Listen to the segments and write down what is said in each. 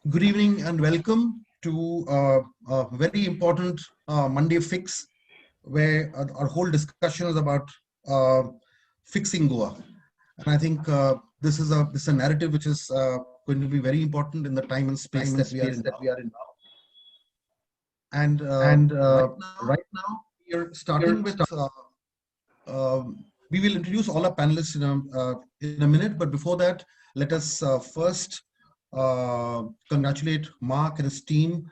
Good evening and welcome to a very important Monday Fix, where our whole discussion is about uh, fixing Goa. And I think this is a narrative which is going to be very important in the time and space that we are in now. And right now we are starting with. We will introduce all our panelists in a minute, but before that, let us first congratulate Mark and his team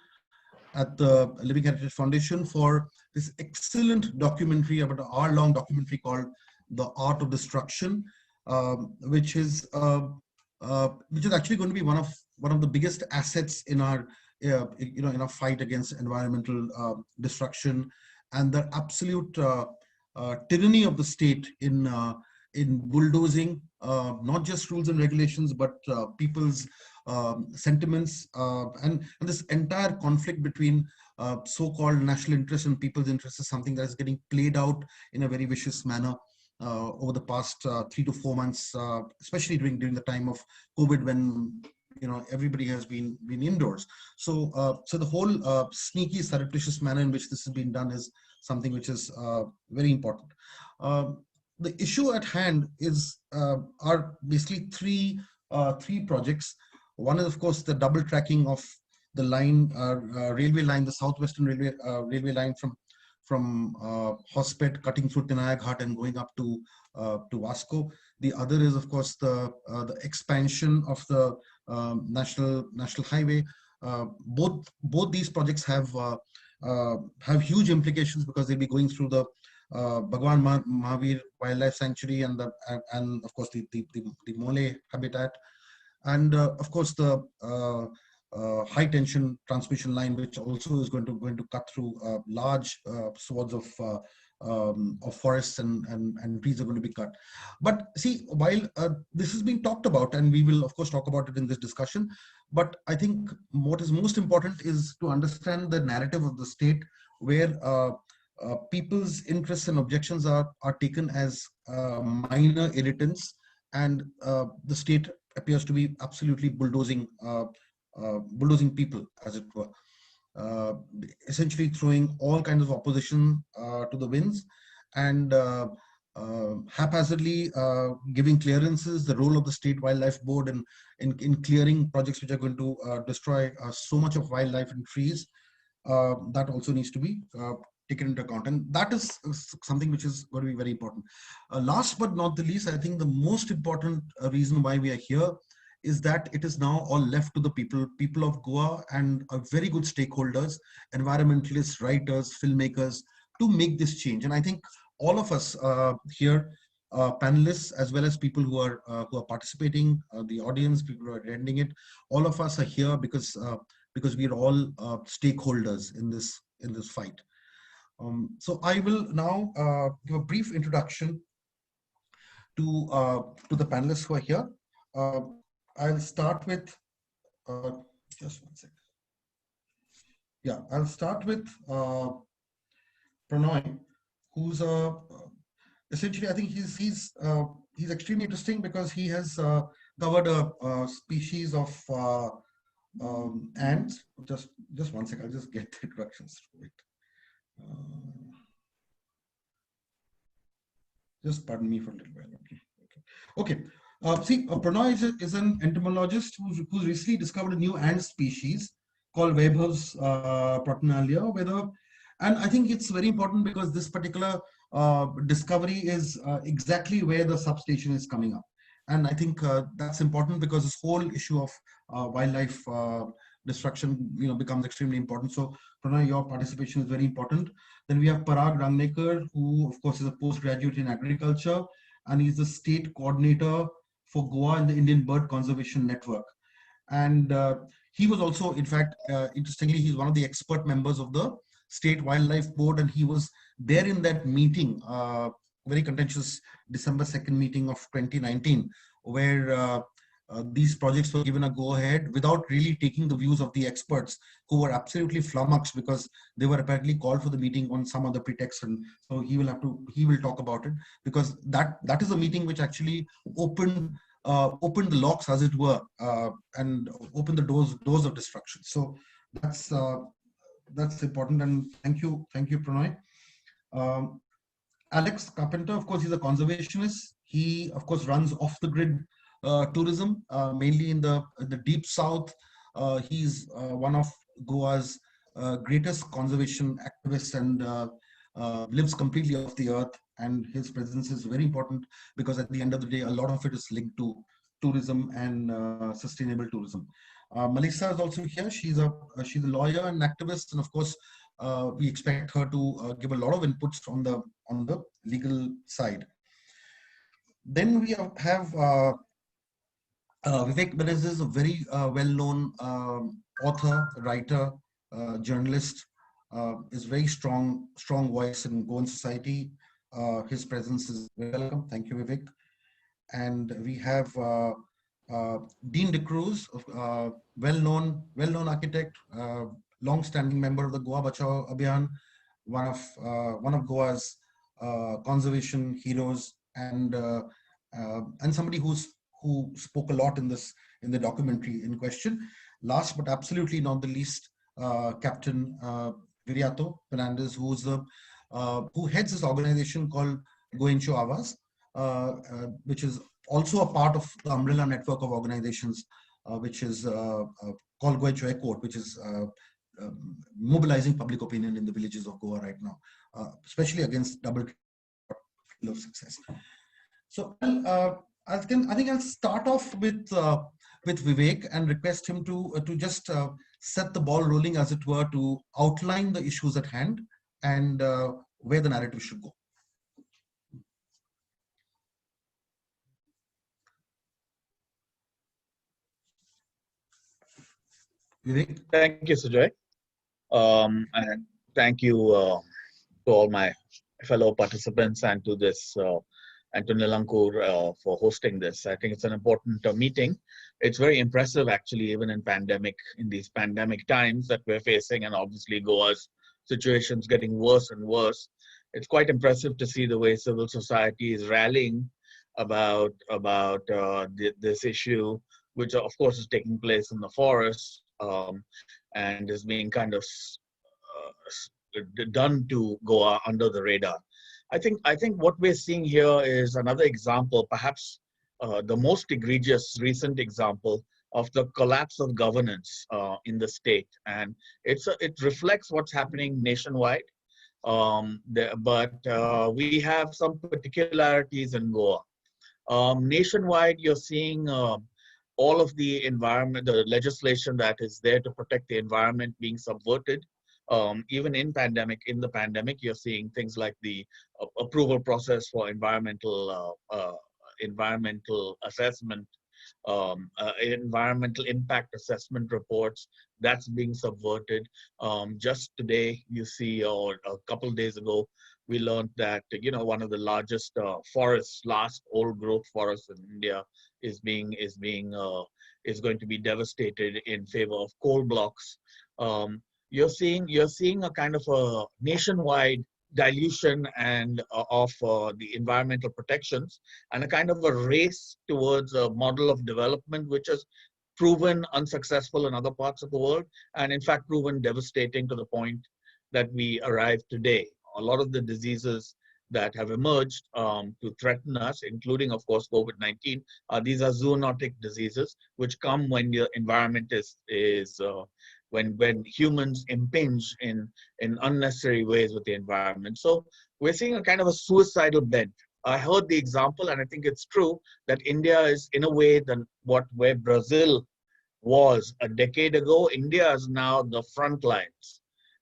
at the Living Heritage Foundation for this excellent documentary, about an hour-long documentary called "The Art of Destruction," which is actually going to be one of the biggest assets in our in our fight against environmental destruction and the absolute tyranny of the state in bulldozing not just rules and regulations but people's sentiments and this entire conflict between so-called national interest and people's interest is something that is getting played out in a very vicious manner over the past 3 to 4 months, especially during the time of COVID, when everybody has been indoors. So the whole sneaky, surreptitious manner in which this has been done is something which is very important. The issue at hand are basically three projects. One is, of course, the double tracking of the line, railway line, the Southwestern railway line from Hotspot, cutting through Tinaya Ghat and going up to Vasco. The other is, of course, the expansion of the national highway. Both these projects have huge implications because they'll be going through the Bhagwan Mahavir Wildlife Sanctuary and of course the Mollem habitat, and of course the high tension transmission line, which also is going to cut through large swaths of forests, and trees are going to be cut. But see, while this is being talked about, and we will of course talk about it in this discussion, but I think what is most important is to understand the narrative of the state, where people's interests and objections are taken as minor irritants, and the state appears to be absolutely bulldozing people, as it were, uh, essentially throwing all kinds of opposition to the winds, and haphazardly giving clearances. The role of the State Wildlife Board in clearing projects which are going to destroy so much of wildlife and trees, that also needs to be taken into account, and that is something which is going to be very important. Last but not the least, I think the most important reason why we are here is that it is now all left to the people of Goa and very good stakeholders, environmentalists, writers, filmmakers, to make this change. And I think all of us here, panelists, as well as people who are participating, the audience, people who are attending it, all of us are here because we are all stakeholders in this fight. So I will now give a brief introduction to the panelists who are here. I'll start with just one second. Yeah, I'll start with Pronoy, who's essentially, I think he's extremely interesting because he has covered a species of ants. Just one second, I'll just get the introductions to it. Just pardon me for a little while. Okay. Pronoy is an entomologist who's recently discovered a new ant species called Vaibhav's Protonalia. And I think it's very important because this particular discovery is exactly where the substation is coming up. And I think that's important because this whole issue of wildlife destruction, becomes extremely important. So, Pronoy, your participation is very important. Then we have Parag Rangnekar, who, of course, is a postgraduate in agriculture, and he's the state coordinator for Goa and the Indian Bird Conservation Network. And he was also, in fact, interestingly, he's one of the expert members of the State Wildlife Board, and he was there in that meeting, very contentious December 2nd meeting of 2019, where these projects were given a go-ahead without really taking the views of the experts, who were absolutely flummoxed because they were apparently called for the meeting on some other pretext. And so he will talk about it, because that is a meeting which actually opened opened the locks, as it were, and opened the doors of destruction. So that's important, and thank you, Pronoy. Um, Alex Carpenter, of course, he's a conservationist. He, of course, runs off-the-grid tourism, mainly in the deep south. He's one of Goa's greatest conservation activists, and lives completely off the earth. And his presence is very important because at the end of the day, a lot of it is linked to tourism and sustainable tourism. Malisa is also here. She's a lawyer and activist, and of course, we expect her to give a lot of inputs on the legal side. Then we have Vivek Menezes, a very well-known author, writer, journalist, is very strong voice in Goan society. His presence is welcome. Thank you, Vivek. And we have Dean De Cruz, well-known architect, long-standing member of the Goa Bachao Abhiyan, one of Goa's conservation heroes, and somebody who spoke a lot in the documentary in question. Last but absolutely not the least, Captain Viriato Fernandes, who heads this organization called Goencho Awaz, which is also a part of the umbrella network of organizations, which is called Goencho Echo, which is mobilizing public opinion in the villages of Goa right now, especially against double of success. So I think I'll start off with Vivek and request him to just set the ball rolling, as it were, to outline the issues at hand and where the narrative should go. Vivek? Thank you, Sujoy. And thank you to all my fellow participants and to this and to Nilankur for hosting this. I think it's an important meeting. It's very impressive, actually, even in these pandemic times that we're facing, and obviously Goa's situation's getting worse and worse. It's quite impressive to see the way civil society is rallying about this issue, which of course is taking place in the forest and is being kind of done to Goa under the radar. I think what we're seeing here is another example, perhaps the most egregious recent example of the collapse of governance in the state, and it reflects what's happening nationwide. But we have some particularities in Goa. Nationwide, you're seeing all of the the legislation that is there to protect the environment being subverted. Even in the pandemic, you're seeing things like the approval process for environmental assessment, environmental impact assessment reports, that's being subverted. Just today, you see, or a couple of days ago, we learned that one of the largest forests, last old growth forests in India, is going to be devastated in favor of coal blocks. You're seeing a kind of a nationwide dilution and of the environmental protections, and a kind of a race towards a model of development which has proven unsuccessful in other parts of the world, and in fact proven devastating to the point that we arrive today. A lot of the diseases that have emerged to threaten us, including, of course, COVID-19, these are zoonotic diseases which come when the environment when humans impinge in unnecessary ways with the environment. So we're seeing a kind of a suicidal bent. I heard the example, and I think it's true, that India is, in a way, where Brazil was a decade ago. India is now the front lines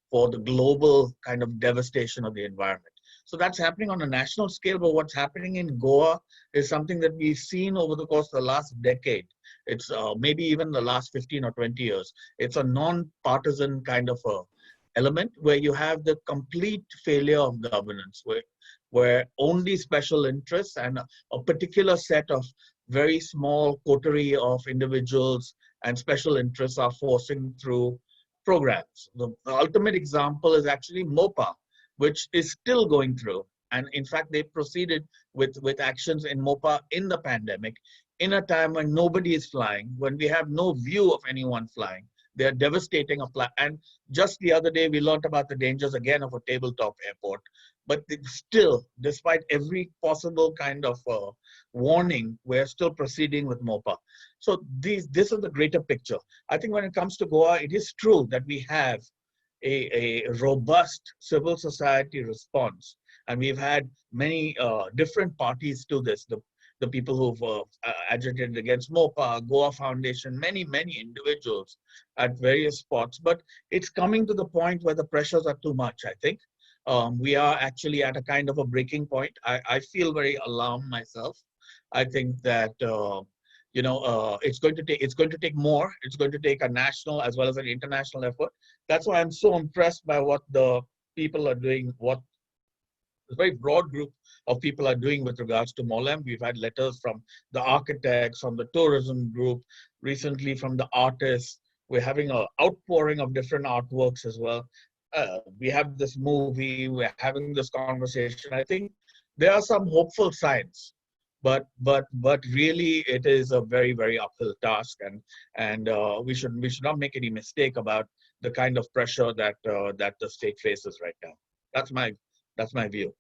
for the global kind of devastation of the environment. So that's happening on a national scale, but what's happening in Goa is something that we've seen over the course of the last decade. It's maybe even the last 15 or 20 years. It's a non-partisan kind of a element where you have the complete failure of governance, where only special interests and a particular set of very small coterie of individuals and special interests are forcing through programs. The ultimate example is actually MOPA, which is still going through. And in fact, they proceeded with actions in MOPA in the pandemic, in a time when nobody is flying, when we have no view of anyone flying. They are devastating a flight. And just the other day, we learned about the dangers again of a tabletop airport. But still, despite every possible kind of warning, we're still proceeding with MOPA. So this is the greater picture. I think when it comes to Goa, it is true that we have a robust civil society response. And we've had many different parties to this. The people who've agitated against MOPA, Goa Foundation, many individuals at various spots. But it's coming to the point where the pressures are too much, I think. We are actually at a kind of a breaking point. I feel very alarmed myself. I think that it's going to take more. It's going to take a national as well as an international effort. That's why I'm so impressed by what the people are doing, what a very broad group of people are doing with regards to Mollem. We've had letters from the architects, from the tourism group, recently from the artists. We're having an outpouring of different artworks as well. We have this movie, we're having this conversation. I think there are some hopeful signs, but really it is a very uphill task, and we should not make any mistake about the kind of pressure that the state faces right now. That's my view.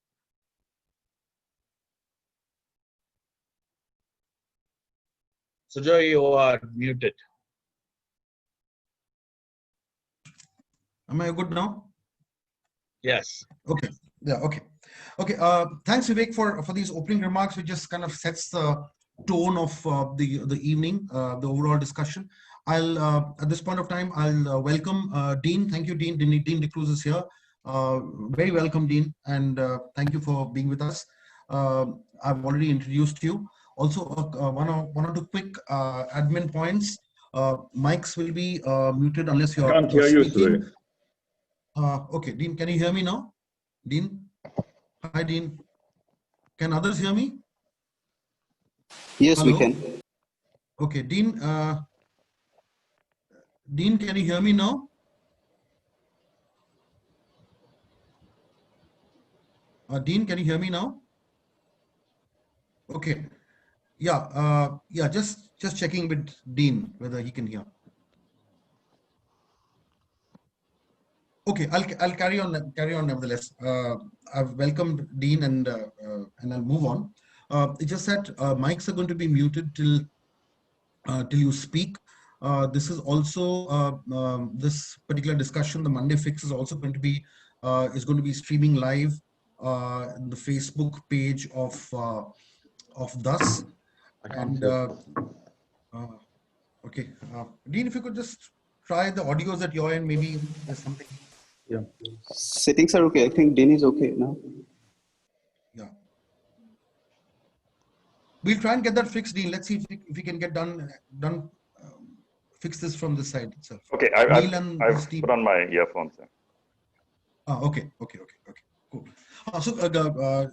Sujoy, you are muted. Am I good now? Yes. Okay. Yeah. Okay. Okay. Thanks, Vivek, for these opening remarks, which just kind of sets the tone of the evening, the overall discussion. I'll at this point of time, I'll welcome Dean. Thank you, Dean. Dean DeCruz is here. Very welcome, Dean, and thank you for being with us. I've already introduced you. Also, one or two quick admin points. Mics will be muted unless you're can't hear you, speaking. Sujoy. Okay, Dean, can you hear me now? Dean? Hi, Dean. Can others hear me? Yes, Hello? we can. Okay, Dean. Dean, can you hear me now? Dean, can you hear me now? Okay. Yeah. Yeah. Just checking with Dean whether he can hear. Okay, I'll carry on nevertheless. I've welcomed Dean and I'll move on. It's just that mics are going to be muted till you speak. This is also this particular discussion. The Monday Fix is also going to be streaming live in the Facebook page of Thus. And okay, Dean, if you could just try the audios at your end, maybe there's something. Yeah. Settings are okay. I think Dean is okay now. Yeah. We'll try and get that fixed, Dean. Let's see if we can get fix this from this side itself. Okay, I've put on my earphones. Okay, cool. So,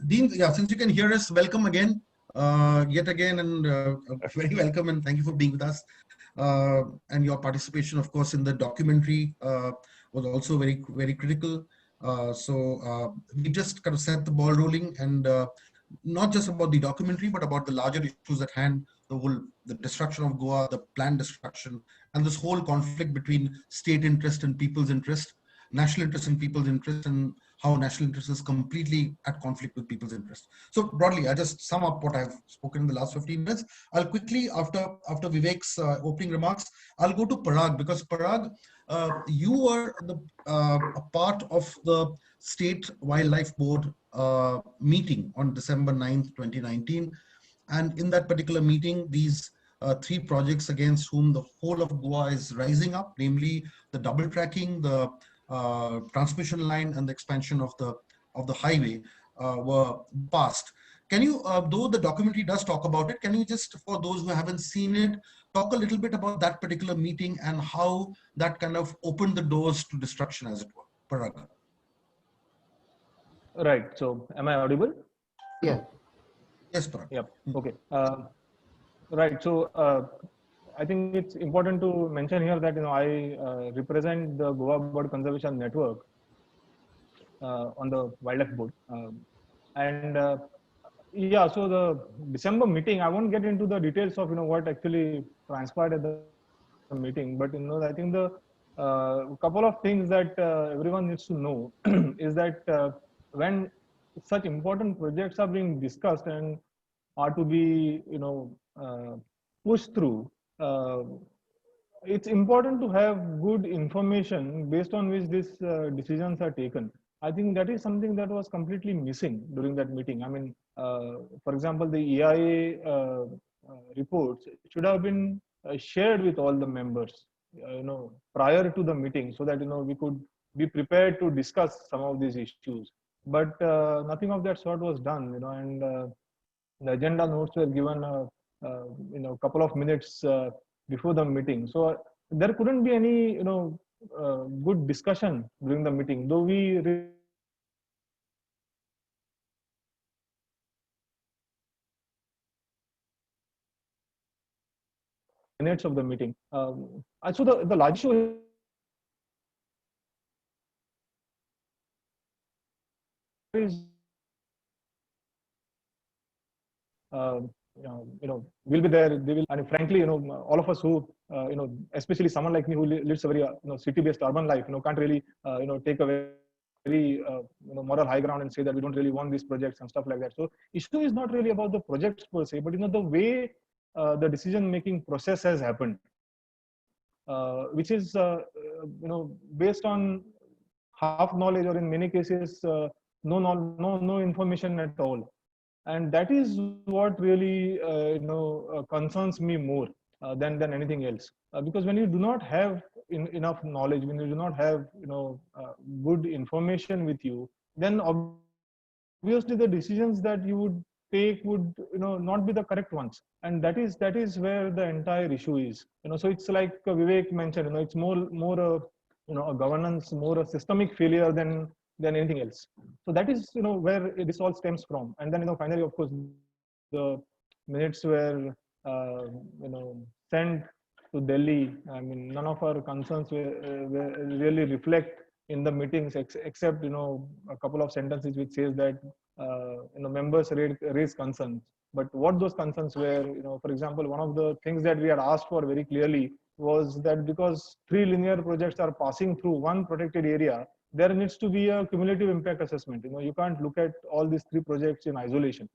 Dean, yeah, since you can hear us, welcome again, yet again, and very welcome, and thank you for being with us. And your participation, of course, in the documentary was also very critical. So we just kind of set the ball rolling, and not just about the documentary, but about the larger issues at hand, the destruction of Goa, the planned destruction, and this whole conflict between state interest and people's interest, national interest and people's interest, and how national interest is completely at conflict with people's interest. So broadly, I just sum up what I've spoken in the last 15 minutes. I'll quickly, after Vivek's opening remarks, I'll go to Parag, because Parag, you were a part of the State Wildlife Board meeting on December 9th, 2019. And in that particular meeting, these three projects against whom the whole of Goa is rising up, namely the double tracking, the transmission line, and the expansion of the highway were passed. Can you, though the documentary does talk about it, can you just, for those who haven't seen it, talk a little bit about that particular meeting and how that kind of opened the doors to destruction, as it were? Parag. Right. So, am I audible? Yeah. Yes, Parag. Yep. Okay. Right. So, I think it's important to mention here that I represent the Goa Bird Conservation Network on the Wildlife Board, and Yeah, so the December meeting, I won't get into the details of what actually transpired at the meeting, but I think the couple of things that everyone needs to know is that when such important projects are being discussed and are to be pushed through, uh, it's important to have good information based on which these decisions are taken. I think that is something that was completely missing during that meeting. I mean, for example, the EIA reports should have been shared with all the members, prior to the meeting, so that we could be prepared to discuss some of these issues. But nothing of that sort was done, and the agenda notes were given, couple of minutes before the meeting. So there couldn't be any, good discussion during the meeting, though we minutes of the meeting. So the large issue is will be there. They will, and frankly, all of us who, especially someone like me who lives a very, city-based urban life, can't really, take a very, moral high ground and say that we don't really want these projects and stuff like that. So issue is not really about the projects per se, but the way the decision-making process has happened, which is, based on half knowledge, or in many cases, no information at all. And that is what really concerns me more than anything else, because when you do not have enough knowledge, when you do not have good information with you, then obviously the decisions that you would take would not be the correct ones, and that is where the entire issue is. So it's like Vivek mentioned, it's more a governance, more a systemic failure than anything else. So that is where this all stems from. And then finally, of course, the minutes were sent to Delhi. I mean, none of our concerns were really reflect in the meetings, except a couple of sentences which says that members raise concerns. But what those concerns were, for example, one of the things that we had asked for very clearly was that because 3 linear projects are passing through one protected area, there needs to be a cumulative impact assessment. You can't look at all these 3 projects in isolation.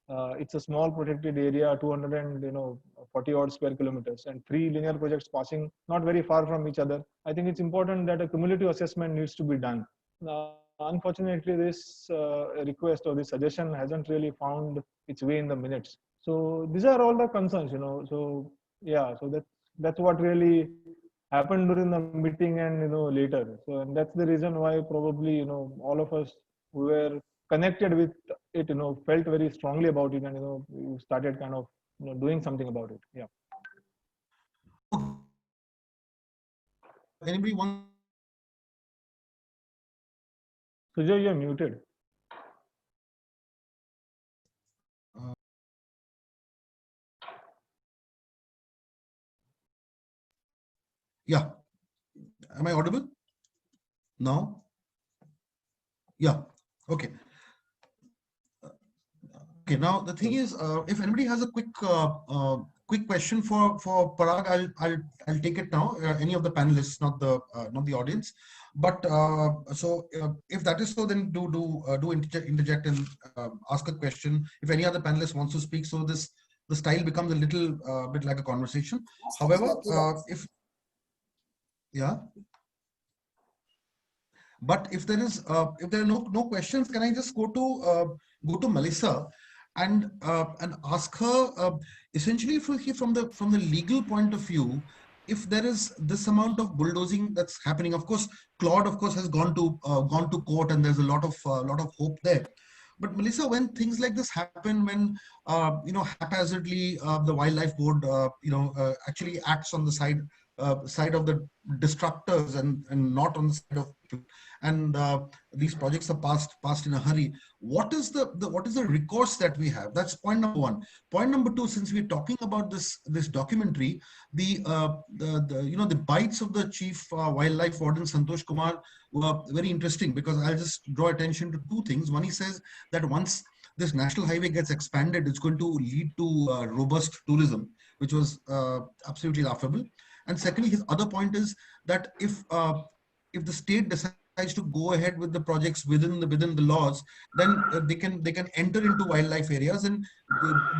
It's a small protected area, 240 odd square kilometers, and 3 linear projects passing not very far from each other. I think it's important that a cumulative assessment needs to be done. Unfortunately, this request or this suggestion hasn't really found its way in the minutes. So these are all the concerns, So yeah, so that's what really happened during the meeting and later. So and that's the reason why probably all of us who were connected with it felt very strongly about it, and we started kind of doing something about it. Yeah. Anybody want? Sujoy, you're muted. Yeah. Am I audible now? Yeah. Okay. Okay. Now the thing is, if anybody has a quick question for Parag, I'll take it now. Any of the panelists, not the audience. But so if that is so, then do interject and ask a question. If any other panelist wants to speak, so the style becomes a little bit like a conversation. However, but if there are no questions, can I just go to Malisa and ask her essentially from the legal point of view, if there is this amount of bulldozing that's happening. Of course, Claude, of course, has gone to court, and there's a lot of hope there. But Malisa, when things like this happen, when haphazardly the wildlife board actually acts on the side of the destructors and not on the side of people, and these projects are passed in a hurry, what is the recourse that we have? That's point number one. Point number two, since we're talking about this documentary, the bites of the chief wildlife warden Santosh Kumar were very interesting, because I'll just draw attention to 2 things. One, he says that once this national highway gets expanded, it's going to lead to robust tourism, which was absolutely laughable. And secondly, his other point is that if the state decides to go ahead with the projects within the laws, then they can enter into wildlife areas. And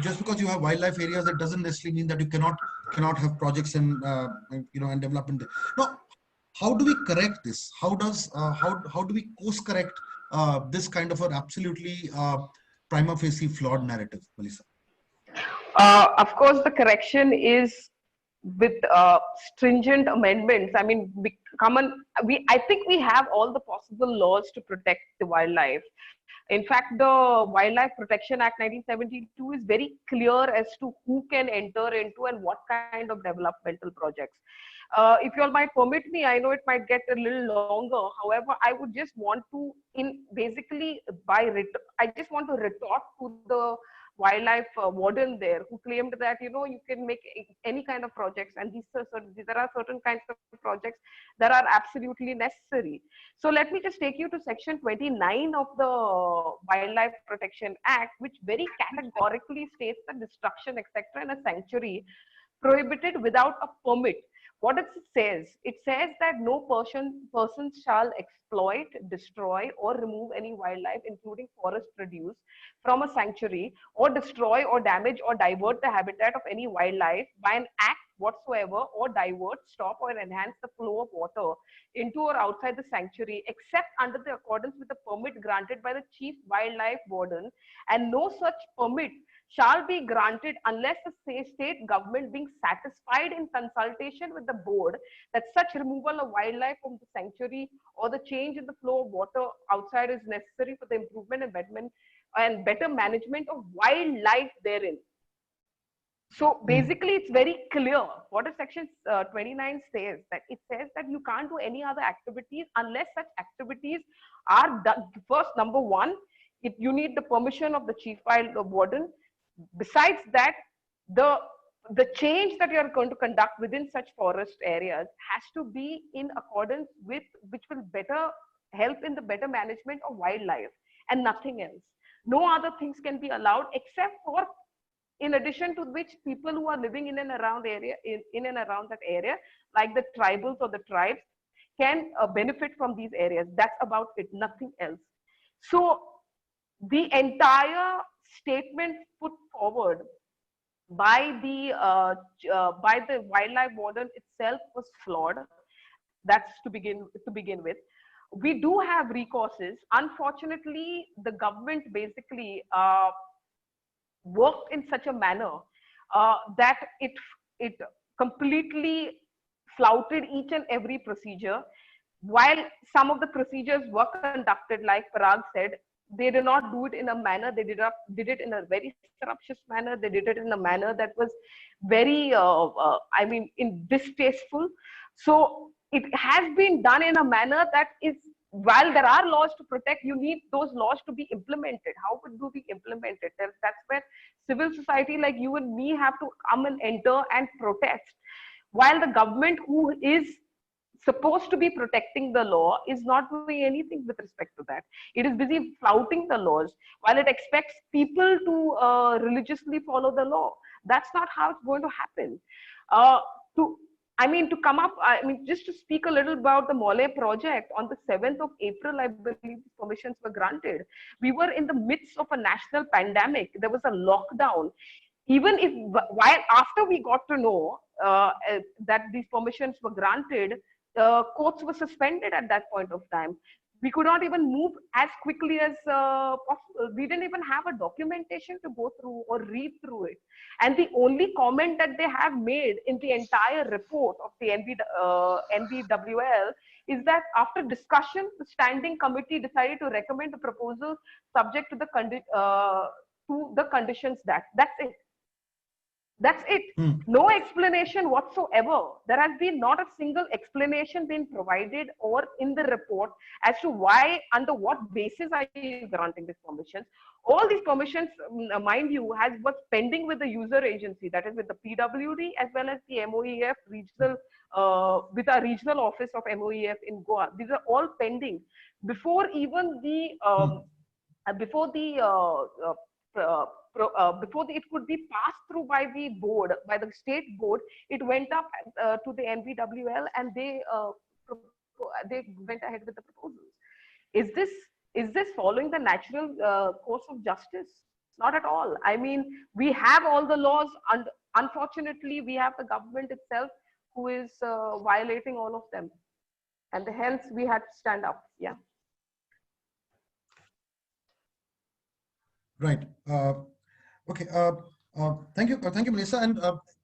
just because you have wildlife areas, that doesn't necessarily mean that you cannot have projects and and development. Now, how do we correct this? How do we course correct this kind of an absolutely prima facie flawed narrative, Malisa? Of course, the correction is with stringent amendments. I mean, I think we have all the possible laws to protect the wildlife. In fact, the Wildlife Protection Act 1972 is very clear as to who can enter into and what kind of developmental projects. If you all might permit me, I know it might get a little longer. However, I would just want to, I just want to retort to the wildlife warden there, who claimed that you can make any kind of projects, and there are certain kinds of projects that are absolutely necessary. So let me just take you to section 29 of the Wildlife Protection Act, which very categorically states that destruction, etc., in a sanctuary prohibited without a permit. What it says? It says that no person shall exploit, destroy, or remove any wildlife, including forest produce, from a sanctuary, or destroy, or damage, or divert the habitat of any wildlife by an act whatsoever, or divert, stop, or enhance the flow of water into or outside the sanctuary, except under the accordance with the permit granted by the chief wildlife warden, and no such permit shall be granted unless the state government, being satisfied in consultation with the board that such removal of wildlife from the sanctuary or the change in the flow of water outside is necessary for the improvement and better management of wildlife therein. So basically, it's very clear what section 29 says, that it says that you can't do any other activities unless such activities are done. First, number one, you need the permission of the chief wildlife warden. Besides that, the change that you are going to conduct within such forest areas has to be in accordance with, which will better help in the better management of wildlife, and nothing else. No other things can be allowed, except for, in addition to which, people who are living in and around that area, like the tribals or the tribes, can benefit from these areas. That's about it, nothing else. So the entire statement put forward by the wildlife warden itself was flawed. That's to begin with. We do have recourses. Unfortunately, the government basically worked in such a manner that it completely flouted each and every procedure. While some of the procedures were conducted, like Parag said, they did not do it in a manner, they did it in a very surreptitious manner. They did it in a manner that was very, distasteful. So it has been done in a manner that is, while there are laws to protect, you need those laws to be implemented. How do we implement it? That's where civil society like you and me have to come and enter and protest. While the government, who is supposed to be protecting the law, is not doing anything with respect to that. It is busy flouting the laws, while it expects people to religiously follow the law. That's not how it's going to happen. Just to speak a little about the Mollem project, on the 7th of April, I believe permissions were granted. We were in the midst of a national pandemic. There was a lockdown. Even if, while after we got to know that these permissions were granted, courts were suspended at that point of time. We could not even move as quickly as possible. We didn't even have a documentation to go through or read through it. And the only comment that they have made in the entire report of the NBWL is that after discussion, the standing committee decided to recommend the proposal subject to the conditions that's it. That's it. No explanation whatsoever. There has been not a single explanation been provided or in the report as to why, under what basis are you granting these permissions. All these permissions, mind you, was pending with the user agency, that is with the PWD as well as the MOEF regional, with our regional office of MOEF in Goa. These are all pending before even the before the it could be passed through by the board, by the state board, it went up to the NBWL, and they went ahead with the proposals. Is this following the natural course of justice? Not at all. I mean, we have all the laws, and unfortunately, we have the government itself who is violating all of them, and hence we had to stand up. Yeah. Right. Okay. Thank you, Melissa. And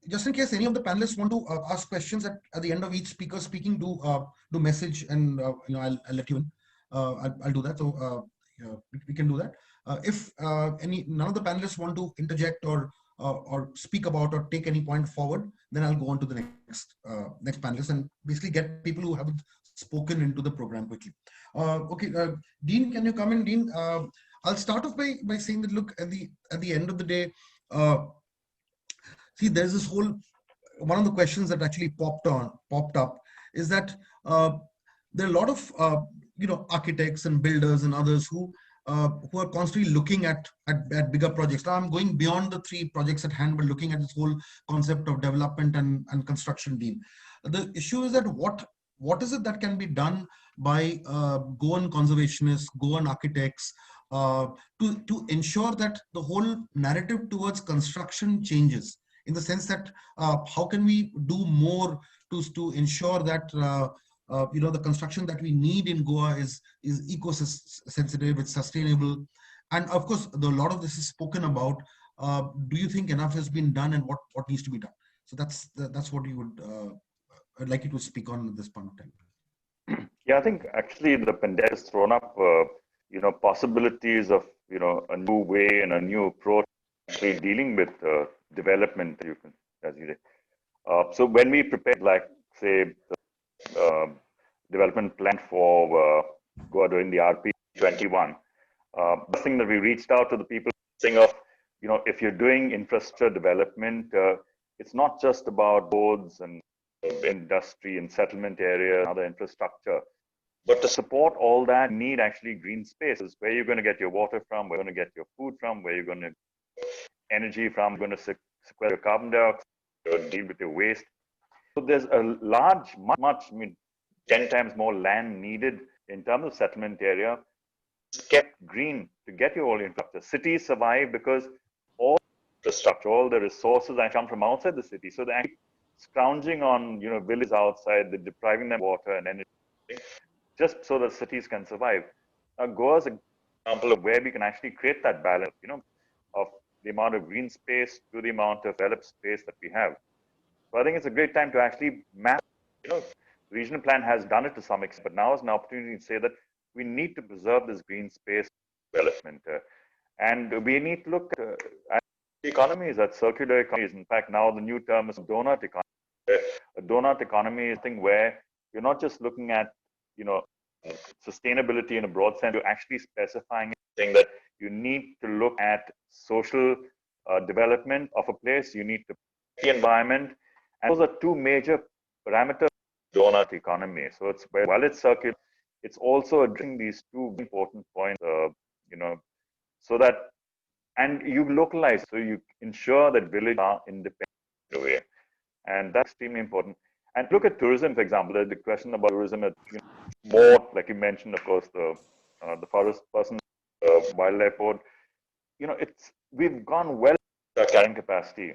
just in case any of the panelists want to ask questions at the end of each speaker speaking, do message, and I'll let you in. I'll do that. So we can do that. If none of the panelists want to interject or speak about or take any point forward, then I'll go on to the next panelist and basically get people who haven't spoken into the program quickly. Okay, Dean, can you come in, Dean? I'll start off by saying that, look, at the end of the day, see, there's this whole, one of the questions that actually popped up is that there are a lot of architects and builders and others who are constantly looking at bigger projects. Now I'm going beyond the 3 projects at hand, but looking at this whole concept of development and construction, Dean. The issue is that what is it that can be done by Goan conservationists, Goan architects, to ensure that the whole narrative towards construction changes, in the sense that how can we do more to ensure that the construction that we need in Goa is eco-sensitive, it's sustainable, and of course a lot of this is spoken about. Do you think enough has been done, and what needs to be done? So that's what you would I'd like you to speak on at this point of time. Yeah, I think actually the pandemic has thrown up possibilities of a new way and a new approach actually dealing with development, as you say. So when we prepared, like, say, the development plan for Goa during the RP21, the thing that we reached out to the people saying of, if you're doing infrastructure development, it's not just about roads and industry and settlement area and other infrastructure. But to support all that, you need actually green spaces where you're going to get your water from, where you're going to get your food from, where you're going to get energy from, you're going to sequester carbon dioxide, deal with your waste. So there's a large, much, 10 times more land needed in terms of settlement area, kept green to get your all infrastructure. Cities survive because all infrastructure, all the resources come from outside the city. So they're actually scrounging on, villages outside, they're depriving them of water and energy, just so that cities can survive. Goa is an example of where we can actually create that balance, of the amount of green space to the amount of developed space that we have. So I think it's a great time to actually map, the regional plan has done it to some extent, but now is an opportunity to say that we need to preserve this green space development. And we need to look at economies, at circular economies. In fact, now the new term is donut economy. A donut economy is a thing where you're not just looking at, sustainability in a broad sense, you're actually specifying, saying that you need to look at social development of a place, you need to the environment, and those are 2 major parameters of donut economy. So it's while it's circular, it's also addressing these 2 important points, so that, and you localize, so you ensure that villages are independent in a way, and that's extremely important. And look at tourism, for example. The question about tourism, more like you mentioned, of course, the forest person, wildlife board. We've gone well with our carrying capacity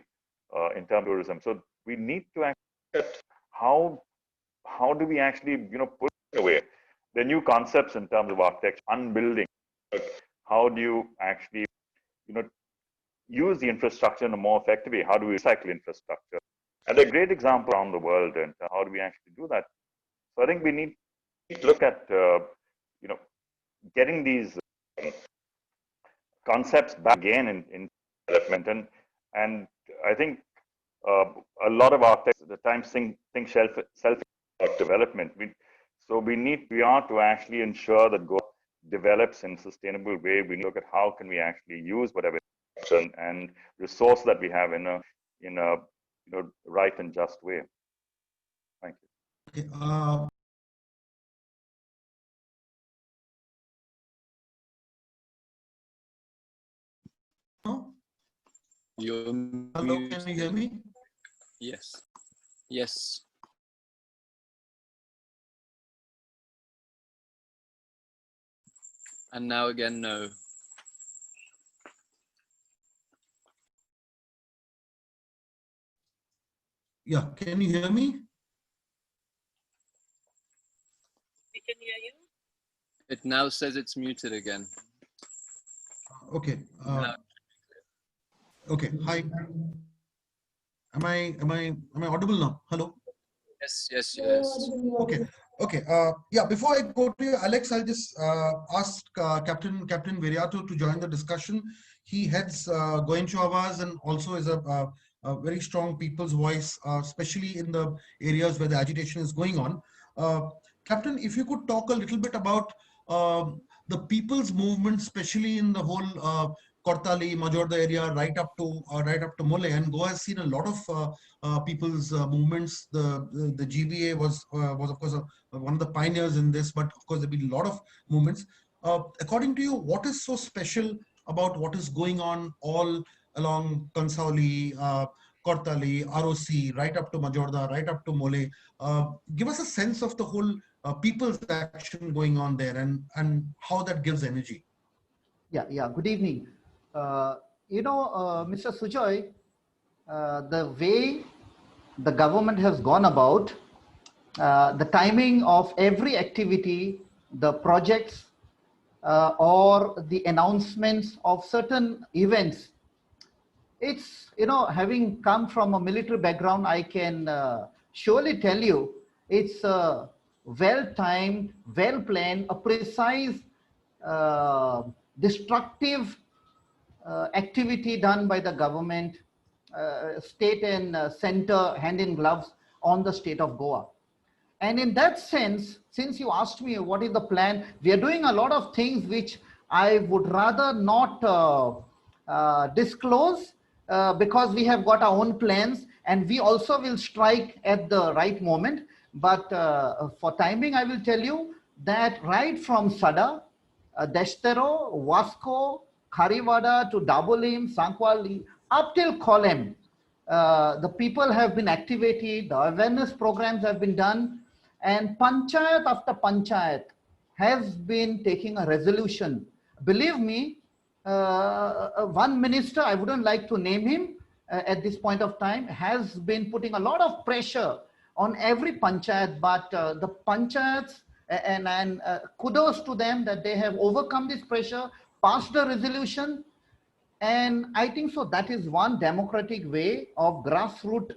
in terms of tourism. So we need to actually look at how do we actually put it away. The new concepts in terms of architecture, unbuilding. How do you actually use the infrastructure in a more effective way? How do we recycle infrastructure? And there are great examples around the world, and how do we actually do that? So I think we need to look at getting these concepts back again in development, and I think a lot of architects at the time think self development. We are to actually ensure that Goa develops in a sustainable way. We need to look at how can we actually use whatever and resource that we have in a right and just way. Thank you. Okay, You're Hello, muted. can you hear me? Yes. Yes. And now again, no. Yeah, can you hear me? We can hear you. It now says it's muted again. Okay. Now, Okay. Hi. Am I audible now? Hello. yes, yes, yes. Okay. Okay. Yeah. Before I go to you, Alex, I'll just ask Captain Viriato to join the discussion. He heads Goencho Awaz and also is a very strong people's voice, especially in the areas where the agitation is going on. Captain, if you could talk a little bit about the people's movement, especially in the whole Kortali, Majorda area, right up to Mollem, and Goa has seen a lot of people's movements. The GBA was of course one of the pioneers in this, but of course there've been a lot of movements. According to you, what is so special about what is going on all along Kansauli, Kortali, ROC, right up to Majorda, right up to Mole? Give us a sense of the whole people's action going on there and how that gives energy. Yeah. Good evening. Mr. Sujoy, the way the government has gone about the timing of every activity, the projects or the announcements of certain events, it's, having come from a military background, I can surely tell you it's well-timed, well-planned, a precise, destructive activity done by the government, state and center hand in gloves on the state of Goa. And in that sense, since you asked me what is the plan, we are doing a lot of things which I would rather not disclose because we have got our own plans and we also will strike at the right moment. But for timing, I will tell you that right from Sada, Destero, Vasco, Kharivada to Dabolim, Sankwali, up till Kolem, the people have been activated, the awareness programs have been done, and panchayat after panchayat has been taking a resolution. Believe me, one minister, I wouldn't like to name him at this point of time, has been putting a lot of pressure on every panchayat, but the panchayats, and kudos to them that they have overcome this pressure, passed the resolution. And I think so that is one democratic way of grassroots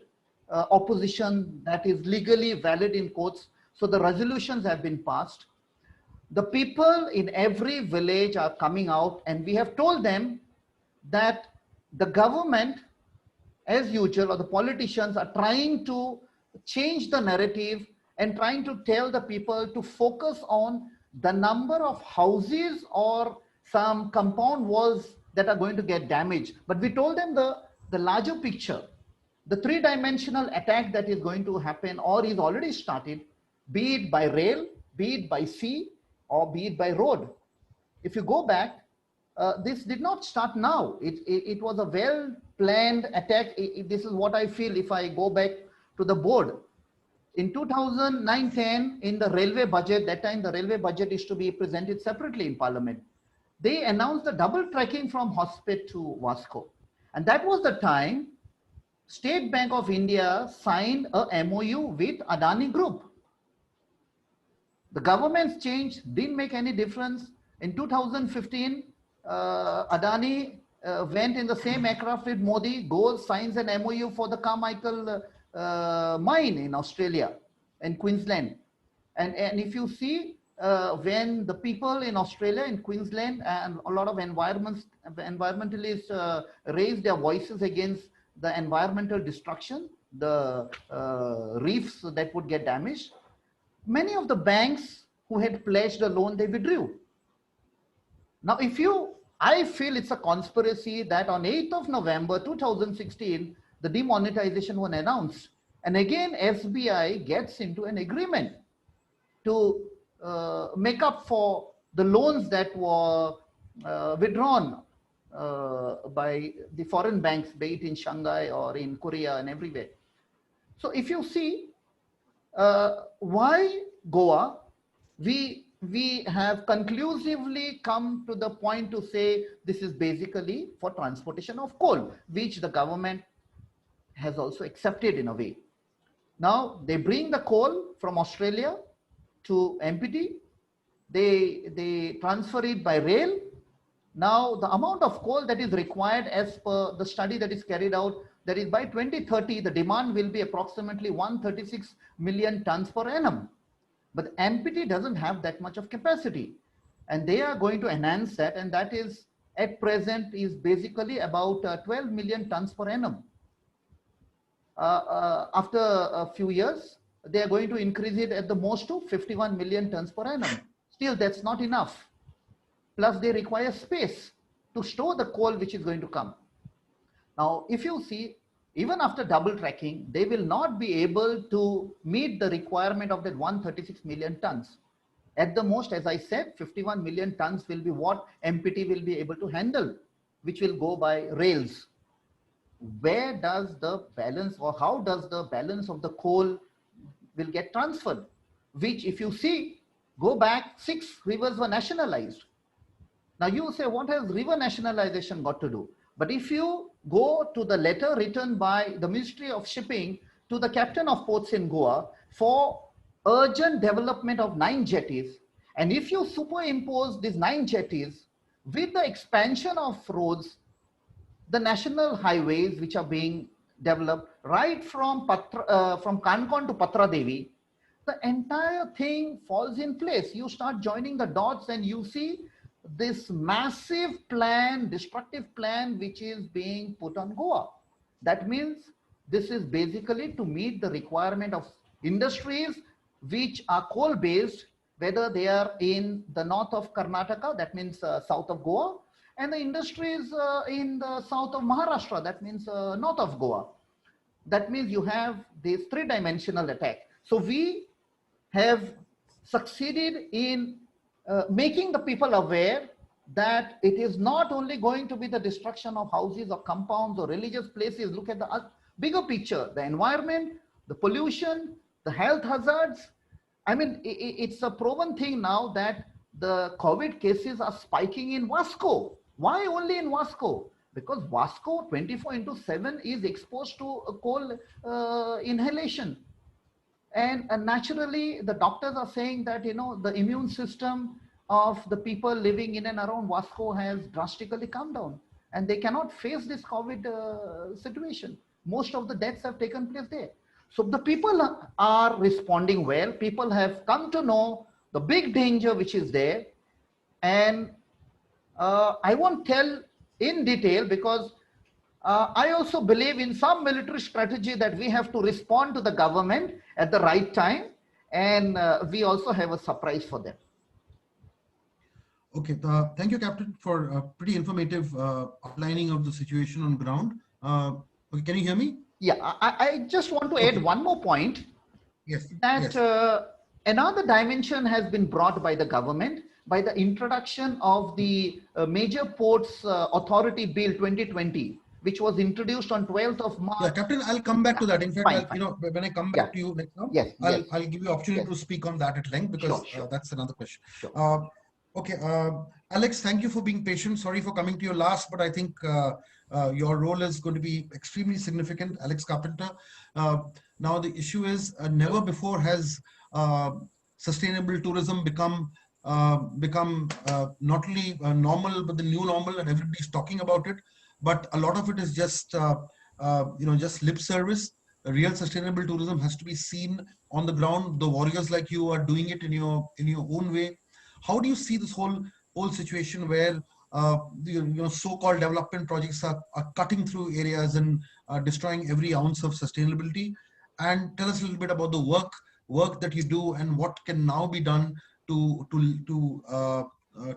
opposition that is legally valid in courts. So the resolutions have been passed. The people in every village are coming out and we have told them that the government, as usual, or the politicians are trying to change the narrative and trying to tell the people to focus on the number of houses or some compound walls that are going to get damaged. But we told them the larger picture, the three-dimensional attack that is going to happen or is already started, be it by rail, be it by sea, or be it by road. If you go back, this did not start now. It was a well-planned attack. This is what I feel if I go back to the board. In 2009-10, in the railway budget, that time the railway budget is to be presented separately in Parliament. They announced the double tracking from Hotspot to Vasco. And that was the time State Bank of India signed a MOU with Adani Group. The government's change didn't make any difference. In 2015, Adani went in the same aircraft with Modi, goes, signs an MOU for the Carmichael mine in Australia and Queensland. And if you see, when the people in Australia, in Queensland, and a lot of environmentalists raised their voices against the environmental destruction, the reefs that would get damaged, many of the banks who had pledged a loan, they withdrew. Now, I feel it's a conspiracy that on 8th of November 2016, the demonetization was announced. And again, SBI gets into an agreement to make up for the loans that were withdrawn by the foreign banks, be it in Shanghai or in Korea and everywhere. So if you see, why Goa, we have conclusively come to the point to say this is basically for transportation of coal, which the government has also accepted in a way. Now they bring the coal from Australia to MPT, they transfer it by rail. Now the amount of coal that is required as per the study that is carried out, that is by 2030, the demand will be approximately 136 million tons per annum. But MPT doesn't have that much of capacity. And they are going to enhance that. And that is at present is basically about 12 million tons per annum. After a few years, they are going to increase it at the most to 51 million tons per annum. Still, that's not enough. Plus, they require space to store the coal which is going to come. Now, if you see, even after double tracking, they will not be able to meet the requirement of that 136 million tons. At the most, as I said, 51 million tons will be what MPT will be able to handle, which will go by rails. Where does the balance, or how does the balance of the coal will get transferred? Which, if you see, go back, 6 rivers were nationalized. Now you say, what has river nationalization got to do? But if you go to the letter written by the Ministry of Shipping to the captain of ports in Goa for urgent development of 9 jetties, and if you superimpose these 9 jetties with the expansion of roads, the national highways which are being developed right from Kankon to Patradevi, the entire thing falls in place. You start joining the dots and you see this massive plan, destructive plan, which is being put on Goa. That means this is basically to meet the requirement of industries which are coal based, whether they are in the north of Karnataka, that means south of Goa, and the industries in the south of Maharashtra, that means north of Goa. That means you have this 3-dimensional attack. So we have succeeded in making the people aware that it is not only going to be the destruction of houses or compounds or religious places. Look at the bigger picture, the environment, the pollution, the health hazards. I mean, it's a proven thing now that the COVID cases are spiking in Vasco. Why only in Vasco? Because Vasco 24/7 is exposed to coal inhalation. And naturally, the doctors are saying that, you know, the immune system of the people living in and around Vasco has drastically come down. And they cannot face this COVID situation. Most of the deaths have taken place there. So the people are responding well. People have come to know the big danger which is there. And I won't tell in detail because I also believe in some military strategy that we have to respond to the government at the right time, and we also have a surprise for them. Okay, thank you, Captain, for a pretty informative outlining of the situation on ground. Okay, can you hear me? Yeah, I just want to add one more point. Yes. That yes. Another dimension has been brought by the government by the introduction of the Major Ports Authority Bill 2020. Which was introduced on 12th of March. Yeah, Captain, I'll come back to that. In fact, you know, when I come back to you next time, I'll give you opportunity to speak on that at length because that's another question. Sure. Okay, Alex, thank you for being patient. Sorry for coming to you last, but I think your role is going to be extremely significant, Alex Carpenter. Now the issue is never before has sustainable tourism become not only normal but the new normal, and everybody's talking about it. But a lot of it is just, just lip service. Real sustainable tourism has to be seen on the ground. The warriors like you are doing it in your own way. How do you see this whole situation where so-called development projects are cutting through areas and destroying every ounce of sustainability? And tell us a little bit about the work that you do and what can now be done to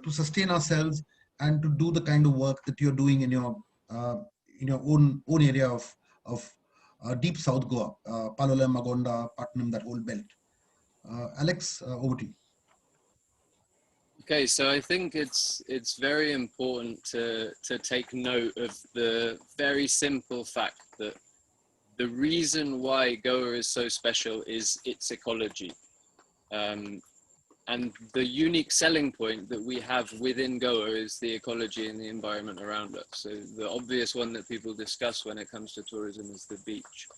sustain ourselves and to do the kind of work that you're doing in your own area of deep South Goa, Palolem, Magonda, Patnam, that whole belt. Alex, over to you. Okay, so I think it's very important to take note of the very simple fact that the reason why Goa is so special is its ecology. And the unique selling point that we have within Goa is the ecology and the environment around us. So the obvious one that people discuss when it comes to tourism is the beach.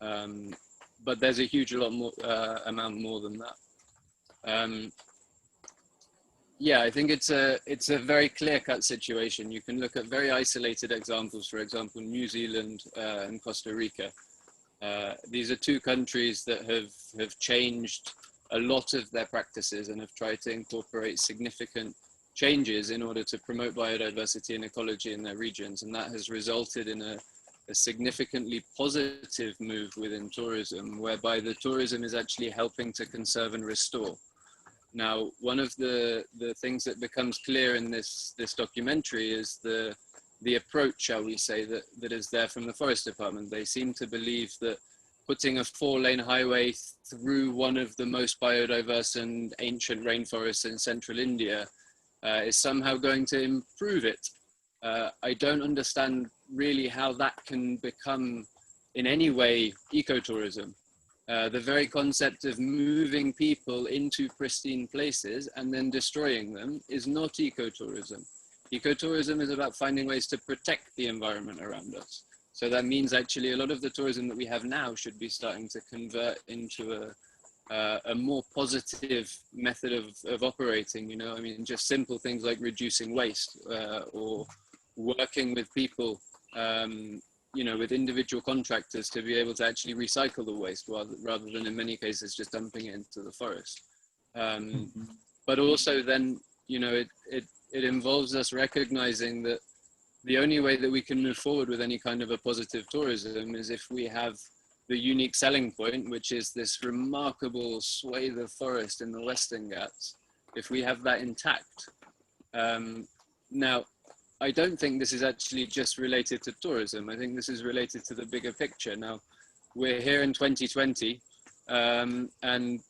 But there's a huge lot more amount more than that. Yeah, I think it's a very clear-cut situation. You can look at very isolated examples, for example, New Zealand and Costa Rica. These are two countries that have changed a lot of their practices and have tried to incorporate significant changes in order to promote biodiversity and ecology in their regions. And that has resulted in a significantly positive move within tourism, whereby the tourism is actually helping to conserve and restore. Now, one of the things that becomes clear in this documentary is the approach, shall we say, that is there from the Forest Department. They seem to believe that putting a 4-lane highway through one of the most biodiverse and ancient rainforests in central India is somehow going to improve it. I don't understand really how that can become in any way ecotourism. The very concept of moving people into pristine places and then destroying them is not ecotourism. Ecotourism is about finding ways to protect the environment around us. So that means actually a lot of the tourism that we have now should be starting to convert into a more positive method of operating, you know. I mean, just simple things like reducing waste or working with people, you know, with individual contractors to be able to actually recycle the waste rather than in many cases just dumping it into the forest. But also then, you know, it involves us recognizing that the only way that we can move forward with any kind of a positive tourism is if we have the unique selling point, which is this remarkable swathe of forest in the Western Ghats, if we have that intact. Now, I don't think this is actually just related to tourism. I think this is related to the bigger picture. Now, we're here in 2020, and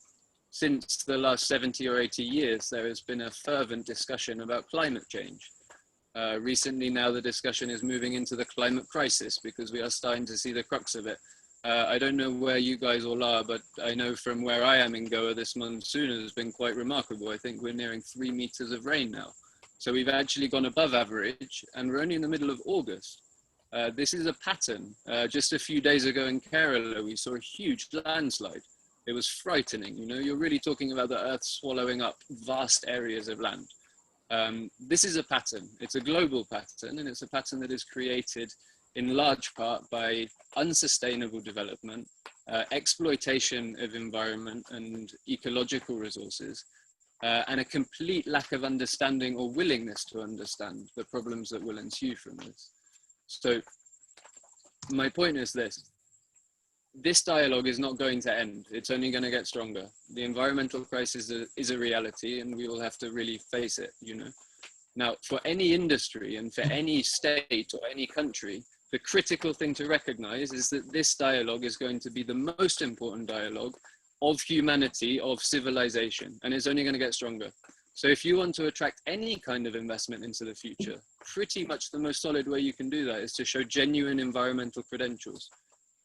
since the last 70 or 80 years, there has been a fervent discussion about climate change. Recently now the discussion is moving into the climate crisis because we are starting to see the crux of it. I don't know where you guys all are, but I know from where I am in Goa, this monsoon has been quite remarkable. I think we're nearing 3 meters of rain now. So we've actually gone above average and we're only in the middle of August. This is a pattern. Just a few days ago in Kerala, we saw a huge landslide. It was frightening. You know, you're really talking about the earth swallowing up vast areas of land. This is a pattern. It's a global pattern, and it's a pattern that is created in large part by unsustainable development, exploitation of environment and ecological resources, and a complete lack of understanding or willingness to understand the problems that will ensue from this. So my point is this dialogue is not going to end. It's only going to get stronger. The environmental crisis is a reality, and we will have to really face it, you know. Now, for any industry and for any state or any country, the critical thing to recognize is that this dialogue is going to be the most important dialogue of humanity, of civilization, and it's only going to get stronger. So if you want to attract any kind of investment into the future, pretty much the most solid way you can do that is to show genuine environmental credentials.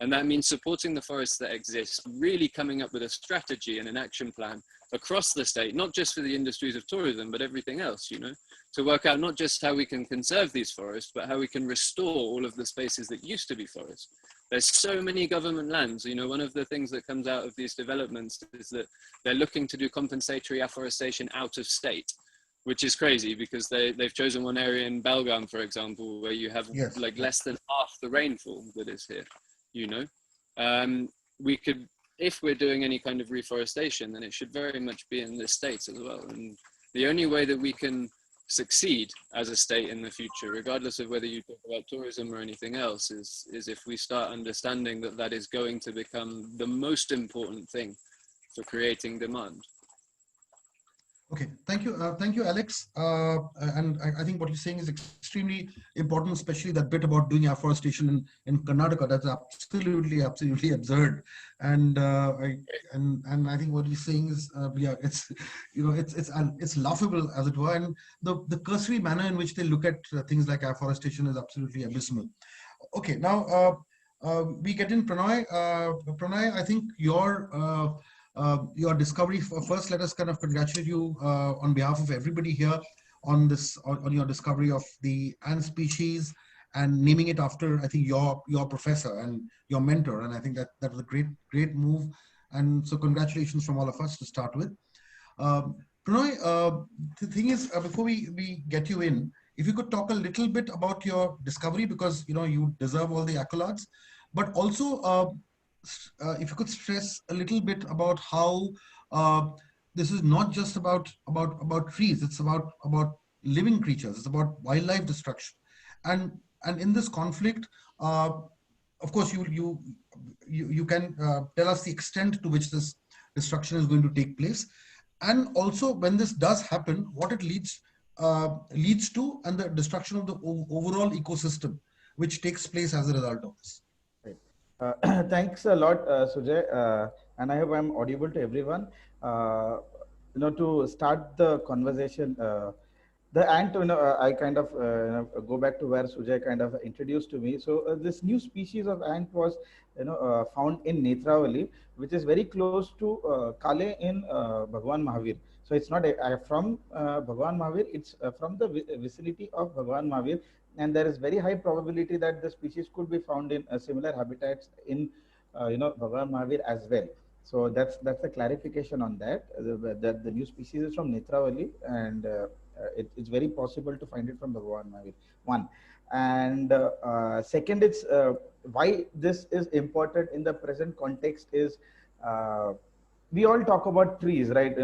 And that means supporting the forests that exist, really coming up with a strategy and an action plan across the state, not just for the industries of tourism, but everything else, you know, to work out not just how we can conserve these forests, but how we can restore all of the spaces that used to be forests. There's so many government lands. You know, one of the things that comes out of these developments is that they're looking to do compensatory afforestation out of state, which is crazy because they've chosen one area in Bhagwan, for example, where you have like less than half the rainfall that is here. You know, we could, if we're doing any kind of reforestation, then it should very much be in the states as well. And the only way that we can succeed as a state in the future, regardless of whether you talk about tourism or anything else, is if we start understanding that that is going to become the most important thing for creating demand. Okay, thank you, Alex. And I think what you're saying is extremely important, especially that bit about doing afforestation in Karnataka. That's absolutely absurd. And I think what you're saying is, yeah, it's it's laughable, as it were, and the cursory manner in which they look at things like afforestation is absolutely abysmal. Okay, now we get in Pronoy. Pronoy, I think your discovery. First, let us kind of congratulate you on behalf of everybody here on this on your discovery of the ant species and naming it after, I think, your professor and your mentor. And I think that was a great move. And so congratulations from all of us to start with. Pronoy, the thing is, before we get you in, if you could talk a little bit about your discovery, because you deserve all the accolades, but also if you could stress a little bit about how this is not just about trees, it's about living creatures, it's about wildlife destruction, and in this conflict, of course, you can tell us the extent to which this destruction is going to take place, and also when this does happen, what it leads to, and the destruction of the overall ecosystem which takes place as a result of this. Right. Thanks a lot, Sujay, and I hope I'm audible to everyone. To start the conversation, the ant, I kind of go back to where Sujay kind of introduced to me. So this new species of ant was, found in Netravali, which is very close to Kale in Bhagwan Mahavir. So it's not from Bhagwan Mahavir, it's from the vicinity of Bhagwan Mahavir. And there is very high probability that the species could be found in similar habitats in, Bhagwan Mahavir as well. So that's the clarification on that. The new species is from Netravali, and it's very possible to find it from Bhagwan Mahavir. One, and second, it's why this is important in the present context is. We all talk about trees, right?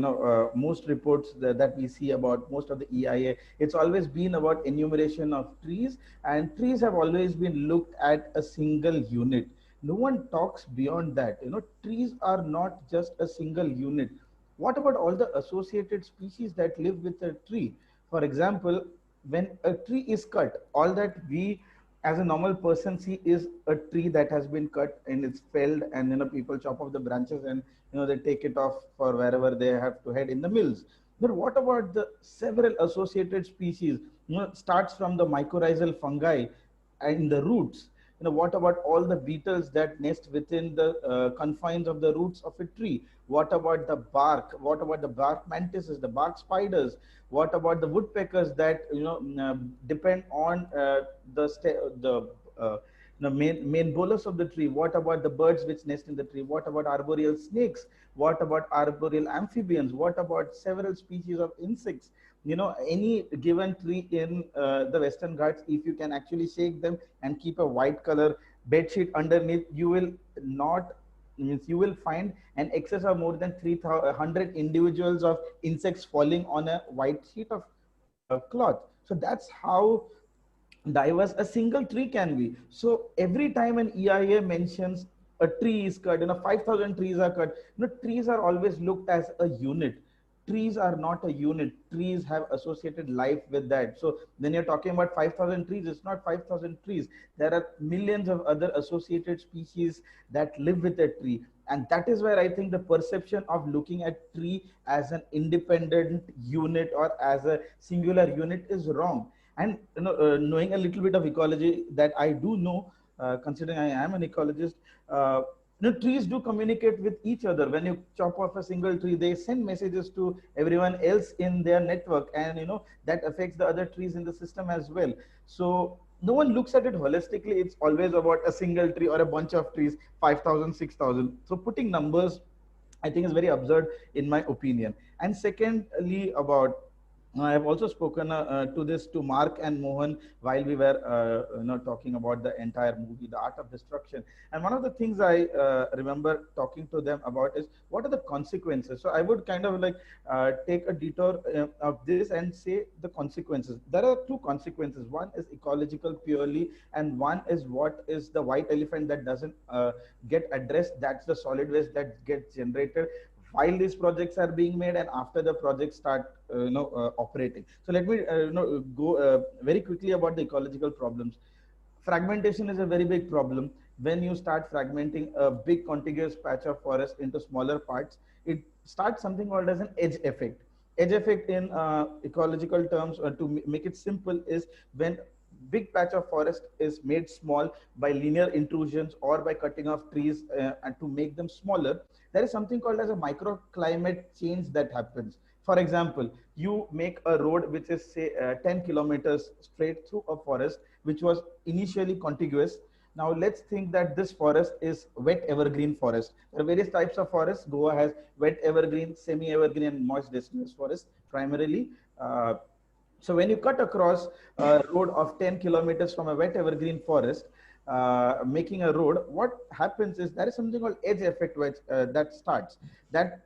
Most reports that we see about most of the EIA, it's always been about enumeration of trees, and trees have always been looked at a single unit. No one talks beyond that. Trees are not just a single unit. What about all the associated species that live with a tree? For example, when a tree is cut, all that we as a normal person see is a tree that has been cut and it's felled, and people chop off the branches and they take it off for wherever they have to head in the mills. But what about the several associated species? Starts from the mycorrhizal fungi and the roots. What about all the beetles that nest within the confines of the roots of a tree? What about the bark? What about the bark mantises, the bark spiders? What about the woodpeckers that depend on the main bolus of the tree? What about the birds which nest in the tree? What about arboreal snakes? What about arboreal amphibians? What about several species of insects? Any given tree in the Western Ghats, if you can actually shake them and keep a white color bedsheet underneath, you will not means you will find an excess of more than 300 individuals of insects falling on a white sheet of cloth. So that's how diverse a single tree can be. So every time an EIA mentions a tree is cut, 5,000 trees are cut, trees are always looked as a unit. Trees are not a unit. Trees have associated life with that. So when you're talking about 5,000 trees, it's not 5,000 trees. There are millions of other associated species that live with a tree. And that is where I think the perception of looking at tree as an independent unit or as a singular unit is wrong. And knowing a little bit of ecology that I do know, considering I am an ecologist, trees do communicate with each other. When you chop off a single tree, they send messages to everyone else in their network, and that affects the other trees in the system as well. So no one looks at it holistically. It's always about a single tree or a bunch of trees, 5,000, 6,000. So putting numbers, I think, is very absurd in my opinion. And secondly, about I have also spoken to Mark and Mohan while we were talking about the entire movie, The Art of Destruction. And one of the things I remember talking to them about is what are the consequences. So I would kind of take a detour of this and say the consequences. There are two consequences. One is ecological purely, and one is what is the white elephant that doesn't get addressed. That's the solid waste that gets generated. while these projects are being made and after the projects start operating. So let me go very quickly about the ecological problems. Fragmentation is a very big problem. When you start fragmenting a big contiguous patch of forest into smaller parts, it starts something called as an edge effect. Edge effect in ecological terms, to make it simple, is when big patch of forest is made small by linear intrusions or by cutting off trees and to make them smaller, there is something called as a microclimate change that happens. For example, you make a road which is say 10 kilometers straight through a forest which was initially contiguous. Now let's think that this forest is wet evergreen forest. There are various types of forests. Goa has wet evergreen, semi-evergreen, and moist deciduous forest primarily. So when you cut across a road of 10 kilometers from a wet evergreen forest, making a road, what happens is there is something called edge effect which, that starts. That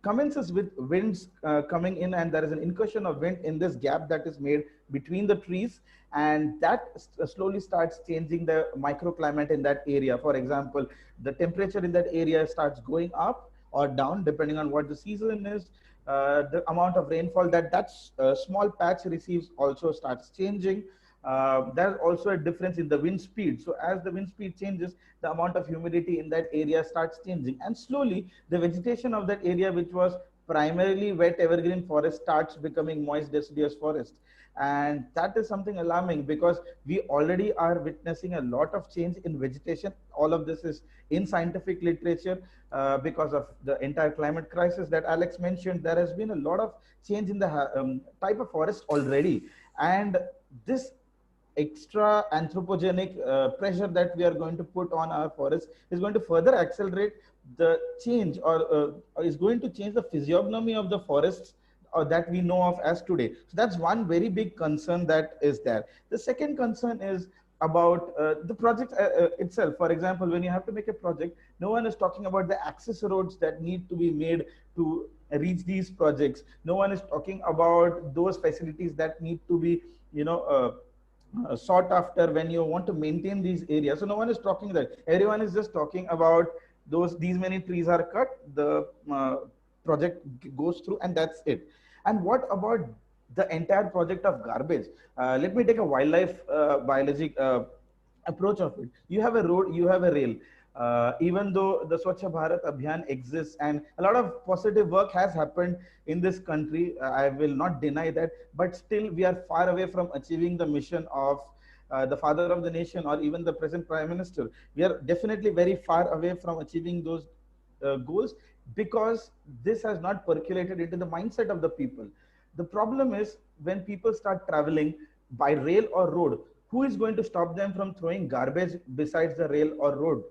commences with winds coming in, and there is an incursion of wind in this gap that is made between the trees, and that slowly starts changing the microclimate in that area. For example, the temperature in that area starts going up or down depending on what the season is. The amount of rainfall that small patch receives also starts changing. There's also a difference in the wind speed. So as the wind speed changes, the amount of humidity in that area starts changing. And slowly, the vegetation of that area, which was primarily wet evergreen forest, starts becoming moist deciduous forest. And that is something alarming because we already are witnessing a lot of change in vegetation. All of this is in scientific literature because of the entire climate crisis that Alex mentioned. There has been a lot of change in the type of forest already. And this extra anthropogenic pressure that we are going to put on our forests is going to further accelerate the change or is going to change the physiognomy of the forests that we know of as today. So that's one very big concern that is there. The second concern is about the project itself. For example, when you have to make a project, no one is talking about the access roads that need to be made to reach these projects. No one is talking about those facilities that need to be, sought after when you want to maintain these areas. So no one is talking that. Everyone is just talking about these many trees are cut, the project goes through, and that's it. And what about the entire project of garbage? Let me take a wildlife biology approach of it. You have a road, you have a rail. Even though the Swachh Bharat Abhiyan exists and a lot of positive work has happened in this country, I will not deny that, but still we are far away from achieving the mission of the father of the nation or even the present Prime Minister. We are definitely very far away from achieving those goals because this has not percolated into the mindset of the people. The problem is when people start traveling by rail or road, who is going to stop them from throwing garbage besides the rail or road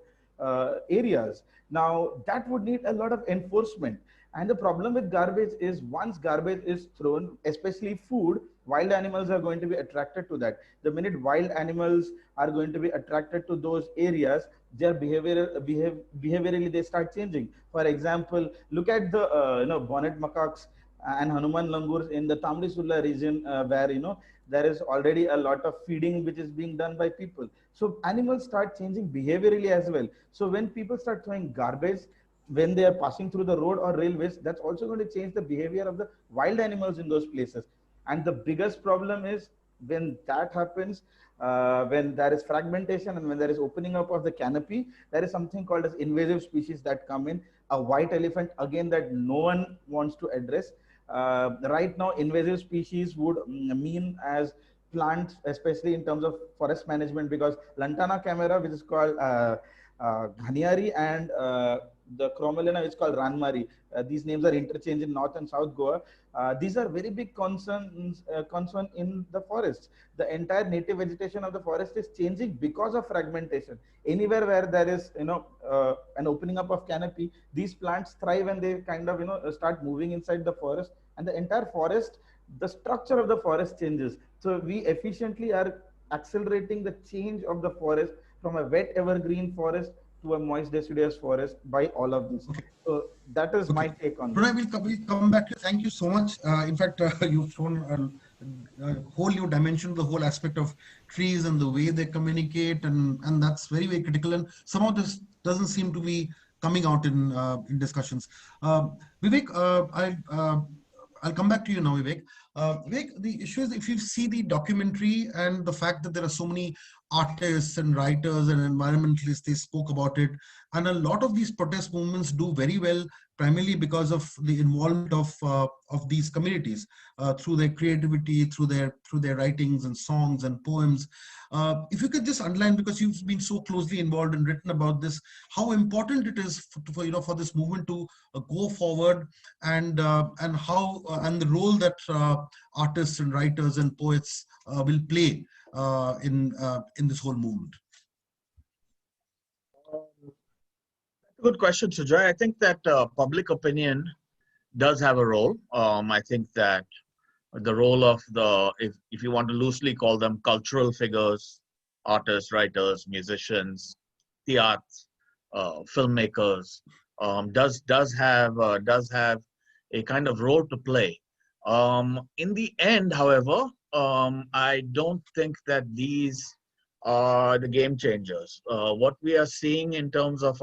areas? Now that would need a lot of enforcement. And the problem with garbage is once garbage is thrown, especially food, wild animals are going to be attracted to that. The minute wild animals are going to be attracted to those areas, their behaviorally they start changing. For example, look at the bonnet macaques and Hanuman langurs in the Tamil region where there is already a lot of feeding which is being done by people. So animals start changing behaviorally as well. So when people start throwing garbage when they are passing through the road or railways, that's also going to change the behavior of the wild animals in those places. And the biggest problem is when that happens, when there is fragmentation and when there is opening up of the canopy, there is something called as invasive species that come in. A white elephant, again, that no one wants to address. Right now, invasive species would mean as plants, especially in terms of forest management, because Lantana camera, which is called Ghaniari, and the Chromalena, which is called Ranmari. These names are interchanged in North and South Goa. These are very big concerns concern in the forests. The entire native vegetation of the forest is changing because of fragmentation. Anywhere where there is an opening up of canopy, these plants thrive and they kind of start moving inside the forest, and the entire forest, the structure of the forest changes. So we efficiently are accelerating the change of the forest from a wet evergreen forest to a moist deciduous forest by all of this. Okay. So that is my take on Pronoy, this. we'll come back to. Thank you so much. In fact, you've shown a whole new dimension, the whole aspect of trees and the way they communicate, and that's very, very critical. And some of this doesn't seem to be coming out in discussions. Vivek, I'll come back to you now, Vivek. Vivek, the issue is if you see the documentary and the fact that there are so many artists and writers and environmentalists, they spoke about it. And a lot of these protest movements do very well, primarily because of the involvement of these communities through their creativity, through their writings and songs and poems. If you could just underline, because you've been so closely involved and written about this, how important it is for this movement to go forward, and how and the role that artists and writers and poets will play in this whole movement. Good question, Sujoy. I think that public opinion does have a role. I think that the role of if you want to loosely call them cultural figures, artists, writers, musicians, theatre, filmmakers, does have a kind of role to play. In the end, however, I don't think that these are the game changers. What we are seeing in terms of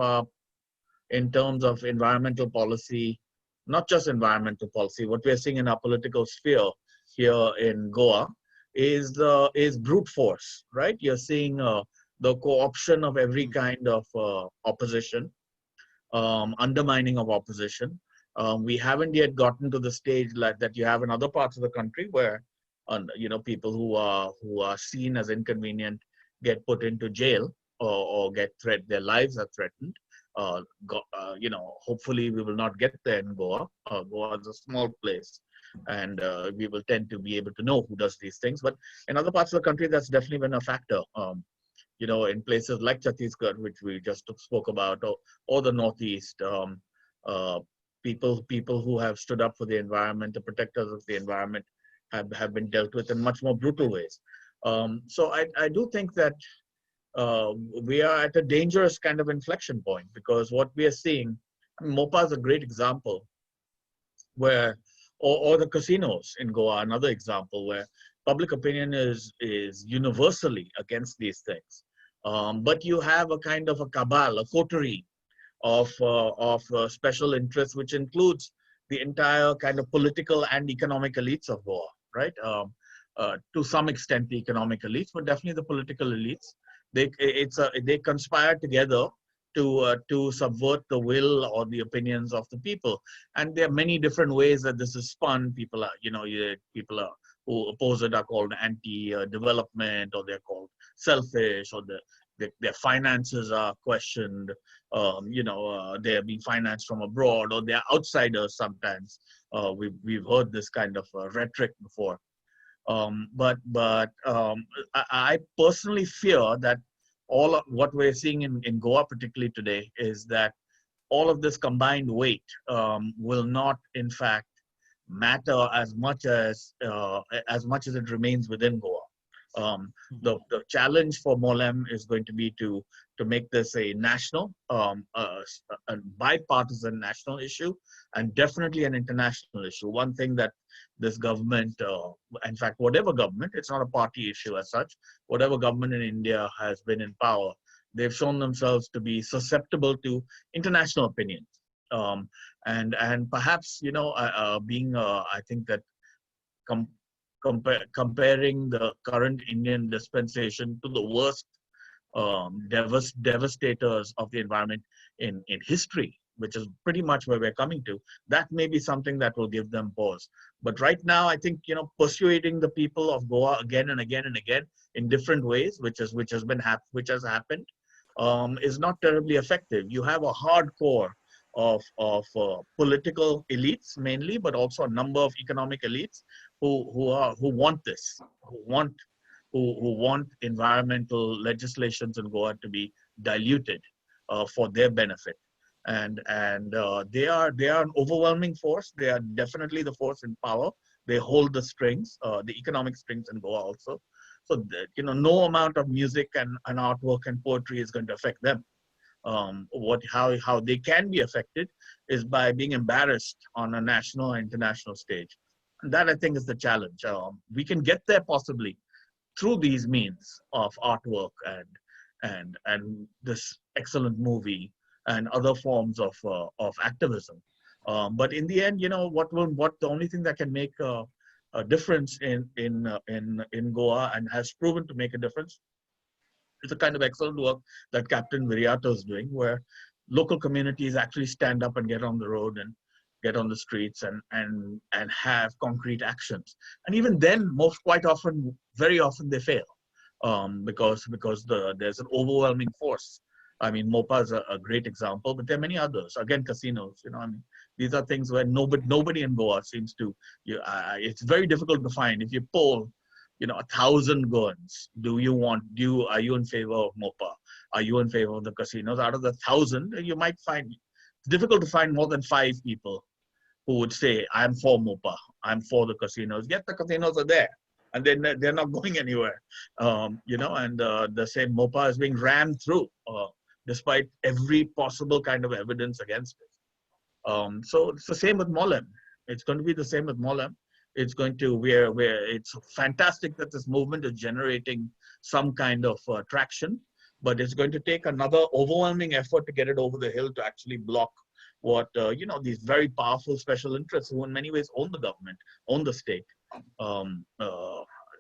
environmental policy, not just environmental policy, what we are seeing in our political sphere here in Goa is brute force, right? You're seeing the co-option of every kind of opposition, undermining of opposition. We haven't yet gotten to the stage like that you have in other parts of the country where people who are seen as inconvenient get put into jail or get their lives are threatened. Hopefully we will not get there in Goa. Goa is a small place, and we will tend to be able to know who does these things. But in other parts of the country, that's definitely been a factor. In places like Chhattisgarh, which we just spoke about, or the Northeast, people who have stood up for the environment, the protectors of the environment, have been dealt with in much more brutal ways. So I do think that we are at a dangerous kind of inflection point, because what we are seeing, Mopa is a great example, where, or the casinos in Goa, another example where public opinion is universally against these things. But you have a kind of a cabal, a coterie of special interests, which includes the entire kind of political and economic elites of Goa, right? To some extent the economic elites, but definitely the political elites. They conspire together to subvert the will or the opinions of the people, and there are many different ways that this is spun. People who oppose it are called anti-development, or they're called selfish, or their finances are questioned. They are being financed from abroad, or they are outsiders sometimes. We've heard this kind of rhetoric before. I personally fear that all of what we're seeing in Goa, particularly today, is that all of this combined weight will not, in fact, matter as much as it remains within Goa. The challenge for Mollem is going to be to make this a national, a bipartisan national issue, and definitely an international issue. One thing that this government, in fact, whatever government, it's not a party issue as such, whatever government in India has been in power, they've shown themselves to be susceptible to international opinions. And perhaps, I think that comparing the current Indian dispensation to the worst devastators of the environment in history, which is pretty much where we're coming to, that may be something that will give them pause. But right now, I think, persuading the people of Goa again and again and again in different ways, which has happened, is not terribly effective. You have a hardcore of political elites mainly, but also a number of economic elites who want this, who want environmental legislations in Goa to be diluted for their benefit. And they are an overwhelming force. They are definitely the force in power. They hold the strings, the economic strings in Goa also. So no amount of music and artwork and poetry is going to affect them. How they can be affected is by being embarrassed on a national and international stage. And that, I think, is the challenge. We can get there possibly through these means of artwork and this excellent movie and other forms of activism. But in the end, what the only thing that can make a difference in Goa and has proven to make a difference is the kind of excellent work that Captain Viriato is doing, where local communities actually stand up and get on the road and get on the streets and have concrete actions. And even then, very often they fail, because there's an overwhelming force. I mean, Mopa is a great example, but there are many others. Again, casinos. I mean, these are things where nobody in Goa seems to. It's very difficult to find. If you poll, 1,000 Goans, are you in favor of Mopa? Are you in favor of the casinos? Out of the 1,000, you might find it's difficult to find more than 5 people who would say, I'm for Mopa, I'm for the casinos. Yet the casinos are there, and they're not going anywhere. And the same Mopa is being rammed through, despite every possible kind of evidence against it. So it's the same with Mollem. It's going to be the same with Mollem. It's going to where it's fantastic that this movement is generating some kind of traction, but it's going to take another overwhelming effort to get it over the hill to actually block what these very powerful special interests who in many ways own the government, own the state.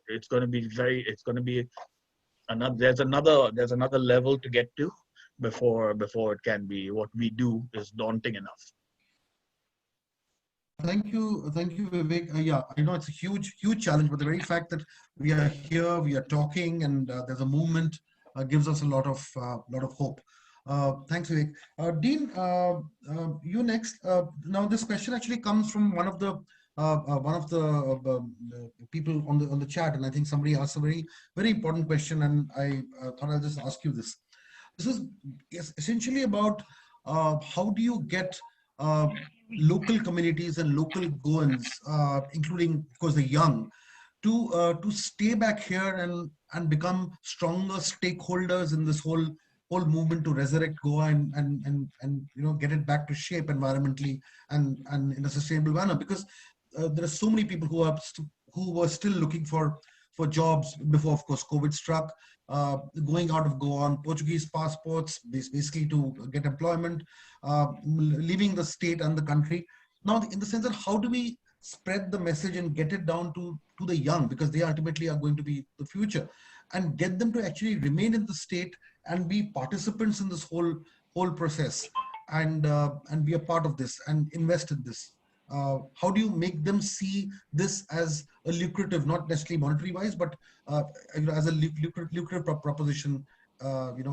It's going to be there's another level to get to before it can be. What we do is daunting enough. Thank you, Vivek. Yeah, I know it's a huge challenge, but the very fact that we are here, we are talking, and there's a movement gives us a lot of hope. Thanks, Vivek. Dean, you next. Now, this question actually comes from one of the people on the chat, and I think somebody asked a very important question, and I thought I'll just ask you this. This is essentially about how do you get local communities and local Goans, including, of course, the young, to stay back here and become stronger stakeholders in this whole movement to resurrect Goa and get it back to shape environmentally and in a sustainable manner, because there are so many people who were still looking for jobs before, of course, COVID struck, going out of Goa on Portuguese passports, basically to get employment, leaving the state and the country. Now, in the sense that how do we spread the message and get it down to the young, because they ultimately are going to be the future, and get them to actually remain in the state and be participants in this whole process and be a part of this and invest in this. How do you make them see this as a lucrative, not necessarily monetary wise, but as a lucrative proposition,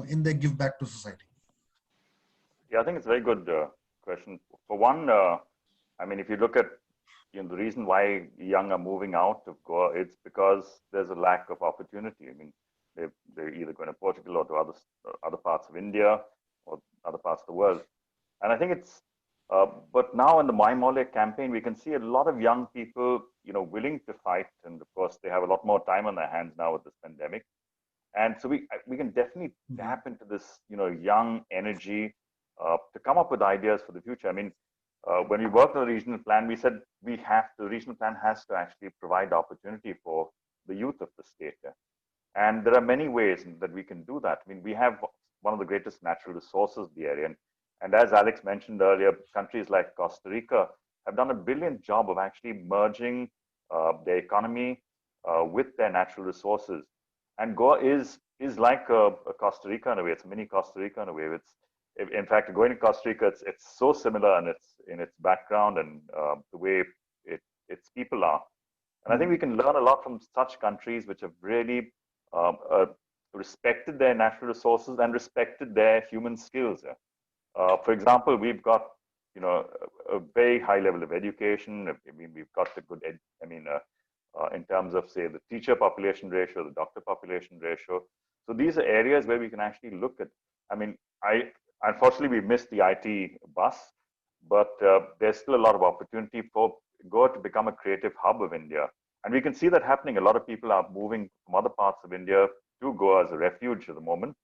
in their give back to society? Yeah, I think it's a very good question. For one, I mean, if you look at the reason why young are moving out of Goa, it's because there's a lack of opportunity. I mean, they're either going to Portugal or to other parts of India or other parts of the world. And I think it's, but now in the My Molle campaign, we can see a lot of young people, willing to fight. And of course, they have a lot more time on their hands now with this pandemic. And so we can definitely tap into this, young energy to come up with ideas for the future. I mean, when we worked on the regional plan, we said the regional plan has to actually provide opportunity for the youth of the state. And there are many ways that we can do that. I mean, we have one of the greatest natural resources in the area. And as Alex mentioned earlier, countries like Costa Rica have done a brilliant job of actually merging their economy with their natural resources. And Goa is like a Costa Rica in a way. It's a mini Costa Rica in a way. In fact, going to Costa Rica, it's so similar in its background and the way its people are. And I think we can learn a lot from such countries which have really respected their natural resources and respected their human skills. For example, we've got a very high level of education. I mean, we've got the good in terms of, say, the teacher population ratio, the doctor population ratio. So these are areas where we can actually look at. I mean, unfortunately we missed the IT bus, but there's still a lot of opportunity for Goa to become a creative hub of India. And we can see that happening. A lot of people are moving from other parts of India to Goa as a refuge at the moment.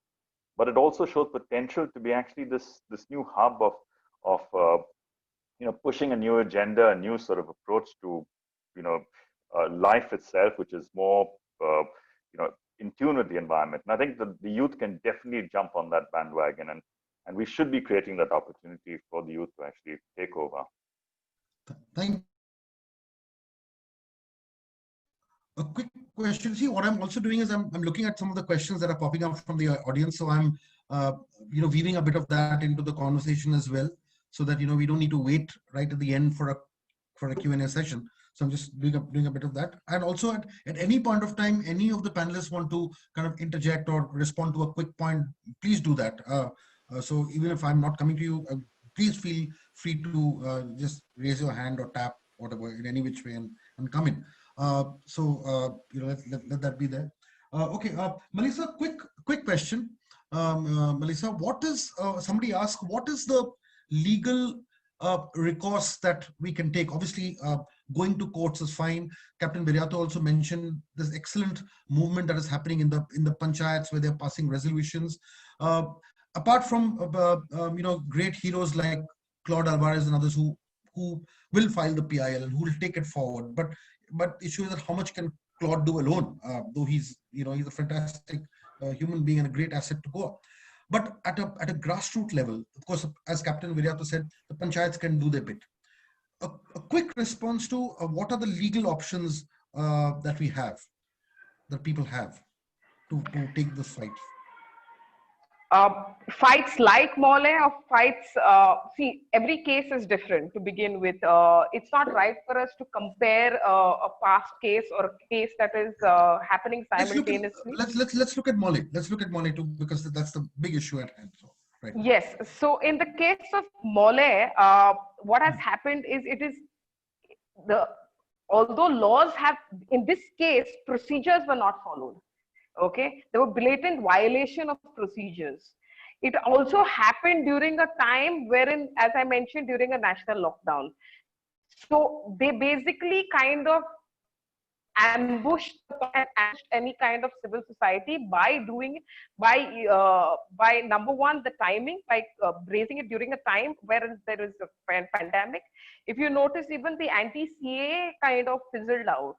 But it also shows potential to be actually this new hub of pushing a new agenda, a new sort of approach to life itself, which is more in tune with the environment. And I think the youth can definitely jump on that bandwagon. And we should be creating that opportunity for the youth to actually take over. Thank. A quick question. See, what I'm also doing is I'm looking at some of the questions that are popping up from the audience. So I'm, weaving a bit of that into the conversation as well, so that we don't need to wait right at the end for a Q&A session. So I'm just doing a bit of that. And also at any point of time, any of the panelists want to kind of interject or respond to a quick point, please do that. So even if I'm not coming to you, please feel free to just raise your hand or tap whatever in any which way and come in. Let that be there. Okay, Malisa, quick question. Malisa, what is somebody asked? What is the legal recourse that we can take? Obviously, going to courts is fine. Captain Viriato also mentioned this excellent movement that is happening in the panchayats where they're passing resolutions. Apart from great heroes like Claude Alvarez and others who will file the PIL and who will take it forward, but the issue is that how much can Claude do alone? Though he's a fantastic human being and a great asset to Goa. But at a grassroots level, of course, as Captain Viriato said, the panchayats can do their bit. A quick response to what are the legal options that we have, that people have to take this fight? Fights like Mollem or fights, see, every case is different to begin with. It's not right for us to compare a past case or a case that is happening simultaneously. Let's look at Mollem. Let's look at Mollem too, because that's the big issue at hand. So, right. Yes. So in the case of Mollem, what has happened is although laws have, in this case, procedures were not followed. Okay, there were blatant violation of procedures. It also happened during a time wherein, as I mentioned, during a national lockdown. So they basically kind of ambushed any kind of civil society by number one, the timing, by raising it during a time where there is a pandemic. If you notice, even the anti-CAA kind of fizzled out.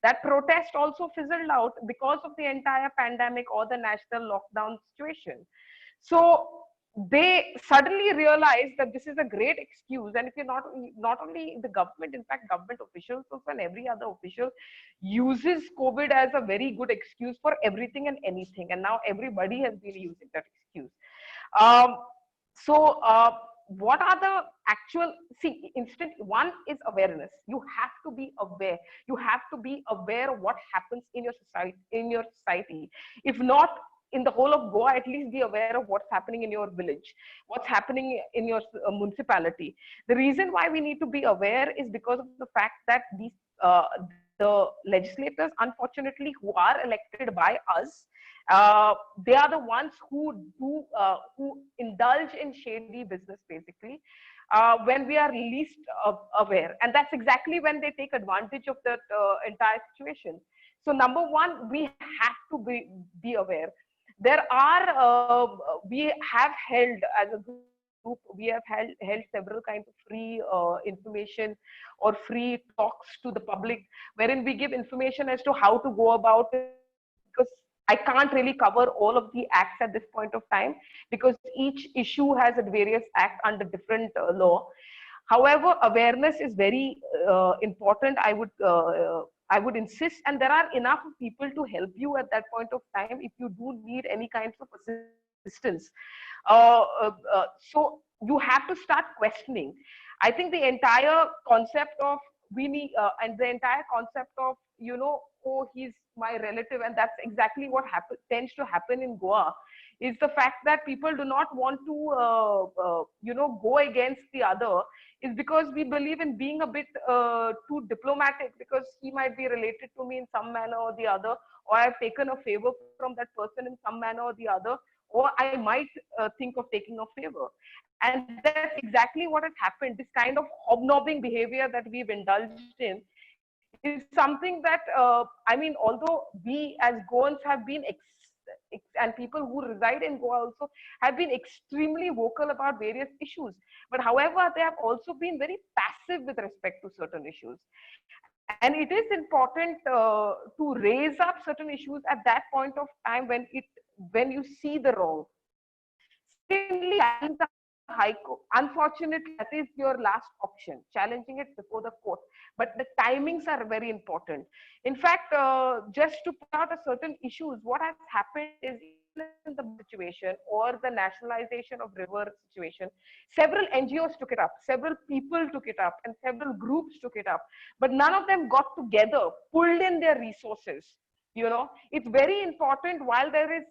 That protest also fizzled out because of the entire pandemic or the national lockdown situation. So they suddenly realized that this is a great excuse, and if you're not only the government, in fact, government officials also and every other official uses COVID as a very good excuse for everything and anything, and now everybody has been using that excuse. What are the actual, one is awareness. You have to be aware. You have to be aware of what happens in your society. If not in the whole of Goa, at least be aware of what's happening in your village, what's happening in your municipality. The reason why we need to be aware is because of the fact that the legislators, unfortunately, who are elected by us, they are the ones who indulge in shady business, basically, when we are least aware. And that's exactly when they take advantage of that entire situation. So number one, we have to be aware. There are, we have held as a group, we have held several kinds of free information or free talks to the public, wherein we give information as to how to go about it, because I can't really cover all of the acts at this point of time, because each issue has a various act under different law. However, awareness is very important. I would insist, and there are enough people to help you at that point of time if you do need any kinds of assistance. So you have to start questioning. I think the entire concept of and the entire concept of, oh, he's my relative, and that's exactly what tends to happen in Goa, is the fact that people do not want to, go against the other, is because we believe in being a bit too diplomatic, because he might be related to me in some manner or the other, or I've taken a favor from that person in some manner or the other, or I might think of taking a favor. And that's exactly what has happened. This kind of hobnobbing behavior that we've indulged in is something that, although we as Goans have been, and people who reside in Goa also have been extremely vocal about various issues. But however, they have also been very passive with respect to certain issues. And it is important to raise up certain issues at that point of time when you see the wrong. Secondly, challenge the High Court. Unfortunately, that is your last option, challenging it before the court. But the timings are very important. In fact, just to point out a certain issues, what has happened is in the situation or the nationalization of river situation, several NGOs took it up, several people took it up, and several groups took it up. But none of them got together, pulled in their resources. You know, it's very important while there is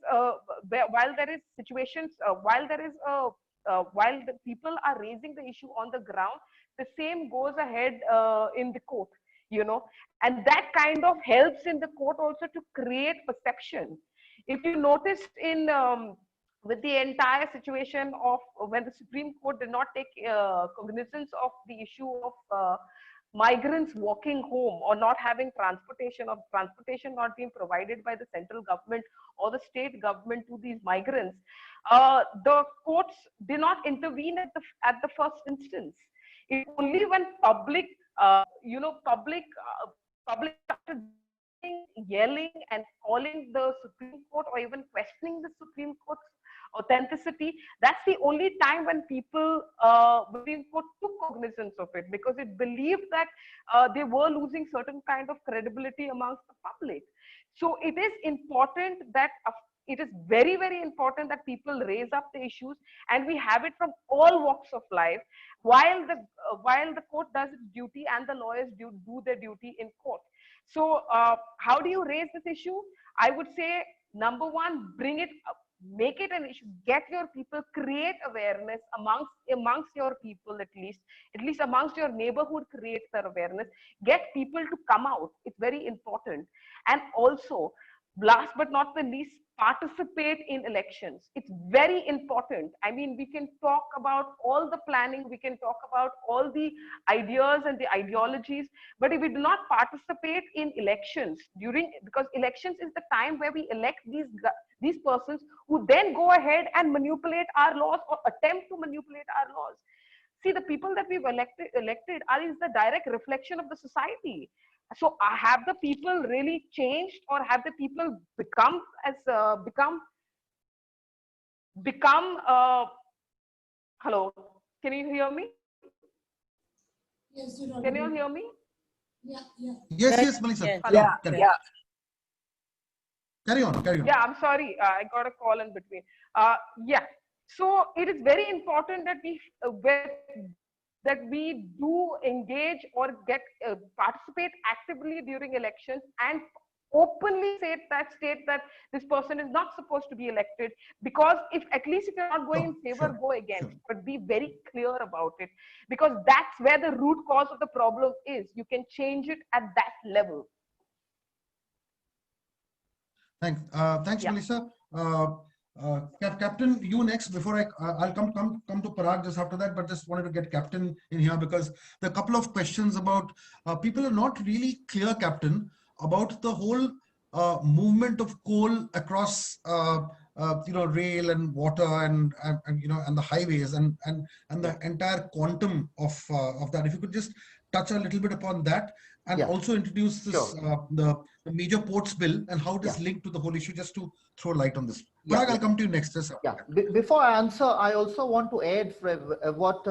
situations, while the people are raising the issue on the ground, the same goes ahead in the court, you know, and that kind of helps in the court also to create perception. If you noticed in with the entire situation of when the Supreme Court did not take cognizance of the issue of migrants walking home or not having transportation, or transportation not being provided by the central government or the state government to these migrants, the courts did not intervene at the first instance. It only when public started yelling and calling the Supreme Court or even questioning the Supreme Court's authenticity, that's the only time when people Supreme Court took cognizance of it, because it believed that they were losing certain kind of credibility amongst the public. So it is important that it is very, very important that people raise up the issues, and we have it from all walks of life, while the court does its duty and the lawyers do their duty in court. So how do you raise this issue? I would say, number one, bring it up, make it an issue, get your people, create awareness amongst your people, at least amongst your neighborhood, create that awareness, get people to come out. It's very important. And also, last but not the least, participate in elections. It's very important. I mean, we can talk about all the planning, we can talk about all the ideas and the ideologies, but if we do not participate in elections because elections is the time where we elect these persons who then go ahead and manipulate our laws or attempt to manipulate our laws. See, the people that we've elected is the direct reflection of the society. So have the people really changed, or have the people become hello, can you hear me? Yes, can you hear me? Yes, Malisa. Yeah. Carry on. Yeah, I'm sorry, I got a call in between. Yeah, so it is very important that we do engage or participate actively during elections, and openly state that this person is not supposed to be elected, because if you're not going in favor, go against, but be very clear about it, because that's where the root cause of the problem is. You can change it at that level. Thanks, Malisa. Captain, you next. Before I'll come to Parag just after that, but just wanted to get Captain in here, because there are a couple of questions about people are not really clear, Captain, about the whole movement of coal across rail and water and the highways and the entire quantum of that. If you could just touch a little bit upon that, and also introduce this the major ports bill and how it is linked to the whole issue, just to throw light on this. Parag, I'll come to you next. Before I answer, I also want to add what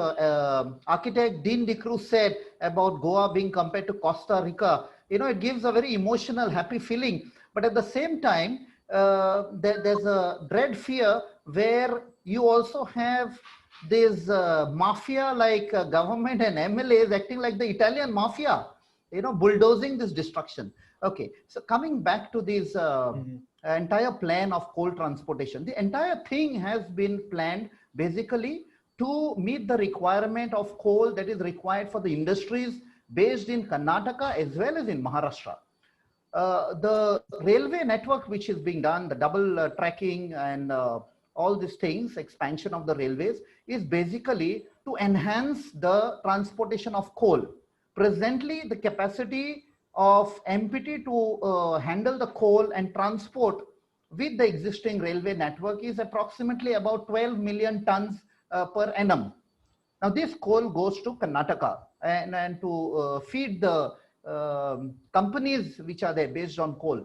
architect Dean DeCruz said about Goa being compared to Costa Rica. It gives a very emotional, happy feeling, but at the same time, there's a dread fear where you also have this mafia like government and MLAs acting like the Italian mafia, bulldozing this destruction. Okay, so coming back to this entire plan of coal transportation, the entire thing has been planned basically to meet the requirement of coal that is required for the industries based in Karnataka as well as in Maharashtra. The railway network which is being done, the double tracking and all these things, expansion of the railways, is basically to enhance the transportation of coal. Presently, the capacity of MPT to handle the coal and transport with the existing railway network is approximately about 12 million tons per annum. Now, this coal goes to Karnataka and to feed the companies which are there based on coal.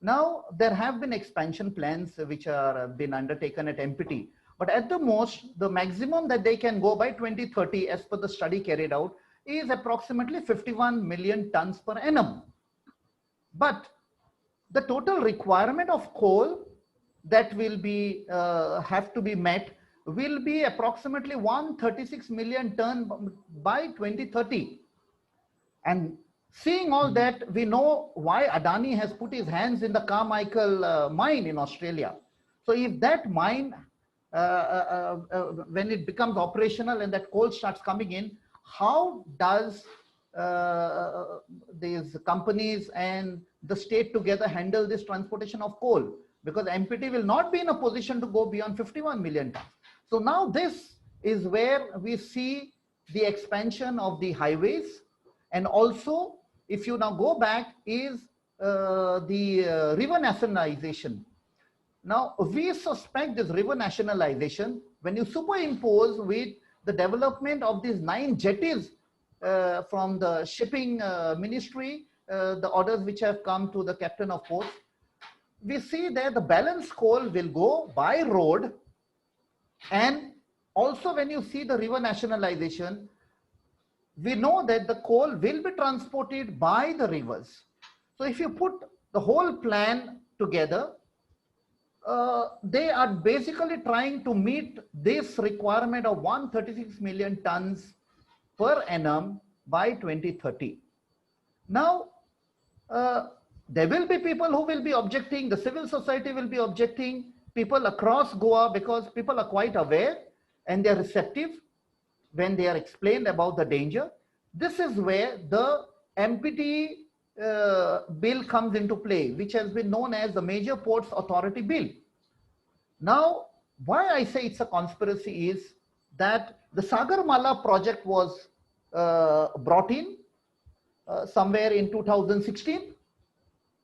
Now, there have been expansion plans which are been undertaken at MPT. But at the most, the maximum that they can go by 2030, as per the study carried out, is approximately 51 million tons per annum. But the total requirement of coal that will be have to be met will be approximately 136 million ton by 2030. And seeing all that, we know why Adani has put his hands in the Carmichael mine in Australia. So if that mine, when it becomes operational and that coal starts coming in, how does these companies and the state together handle this transportation of coal? Because MPT will not be in a position to go beyond 51 million tons. So now this is where we see the expansion of the highways. And also, if you now go back, is the river nationalization. Now, we suspect this river nationalization, when you superimpose with the development of these 9 jetties from the shipping ministry, the orders which have come to the captain of ports, we see that the balance coal will go by road. And also when you see the river nationalization, we know that the coal will be transported by the rivers. So if you put the whole plan together, they are basically trying to meet this requirement of 136 million tons per annum by 2030. Now, there will be people who will be objecting, the civil society will be objecting, people across Goa, because people are quite aware and they are receptive when they are explained about the danger. This is where the MPT bill comes into play, which has been known as the Major Ports Authority Bill. Now, why I say it's a conspiracy is that the Sagarmala project was brought in somewhere in 2016.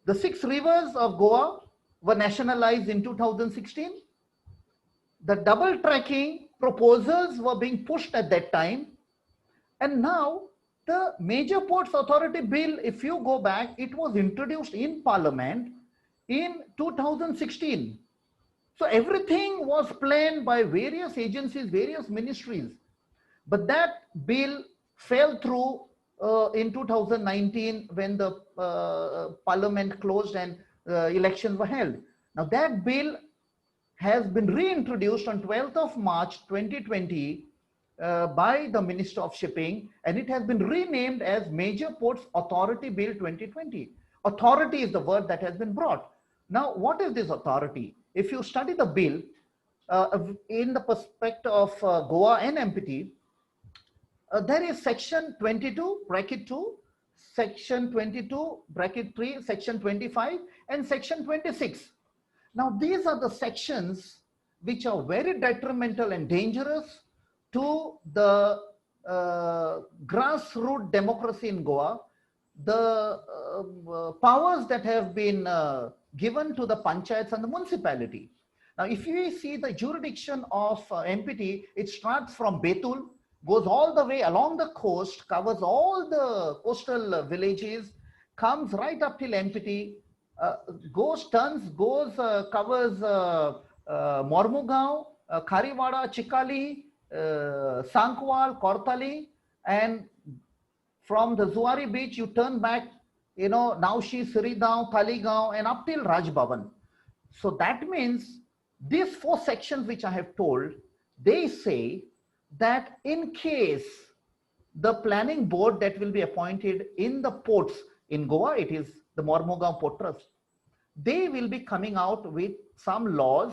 The 6 rivers of Goa were nationalized in 2016. The double tracking proposals were being pushed at that time. And now the Major Ports Authority Bill, if you go back, it was introduced in Parliament in 2016. So everything was planned by various agencies, various ministries. But that bill fell through in 2019 when the Parliament closed and elections were held. Now that bill has been reintroduced on 12th of March 2020 by the Minister of Shipping, and it has been renamed as Major Ports Authority Bill 2020. Authority is the word that has been brought. Now, what is this authority? If you study the bill in the perspective of Goa and MPT, there is section 22 bracket 2, section 22 bracket 3, section 25 and section 26. Now these are the sections which are very detrimental and dangerous to the grassroots democracy in Goa. The powers that have been given to the panchayats and the municipality. Now if you see the jurisdiction of MPT, it starts from Betul, goes all the way along the coast, covers all the coastal villages, comes right up till MPT, covers Mormugao, Kariwada, Chikali, Sankwal, Kortali, and from the Zuari beach, you turn back, you know, Naushi, Siridao, Taligaon, and up till Rajbhavan. So that means these 4 sections which I have told, they say that in case the planning board that will be appointed in the ports in Goa, it is the Mormugao Port Trust, they will be coming out with some laws,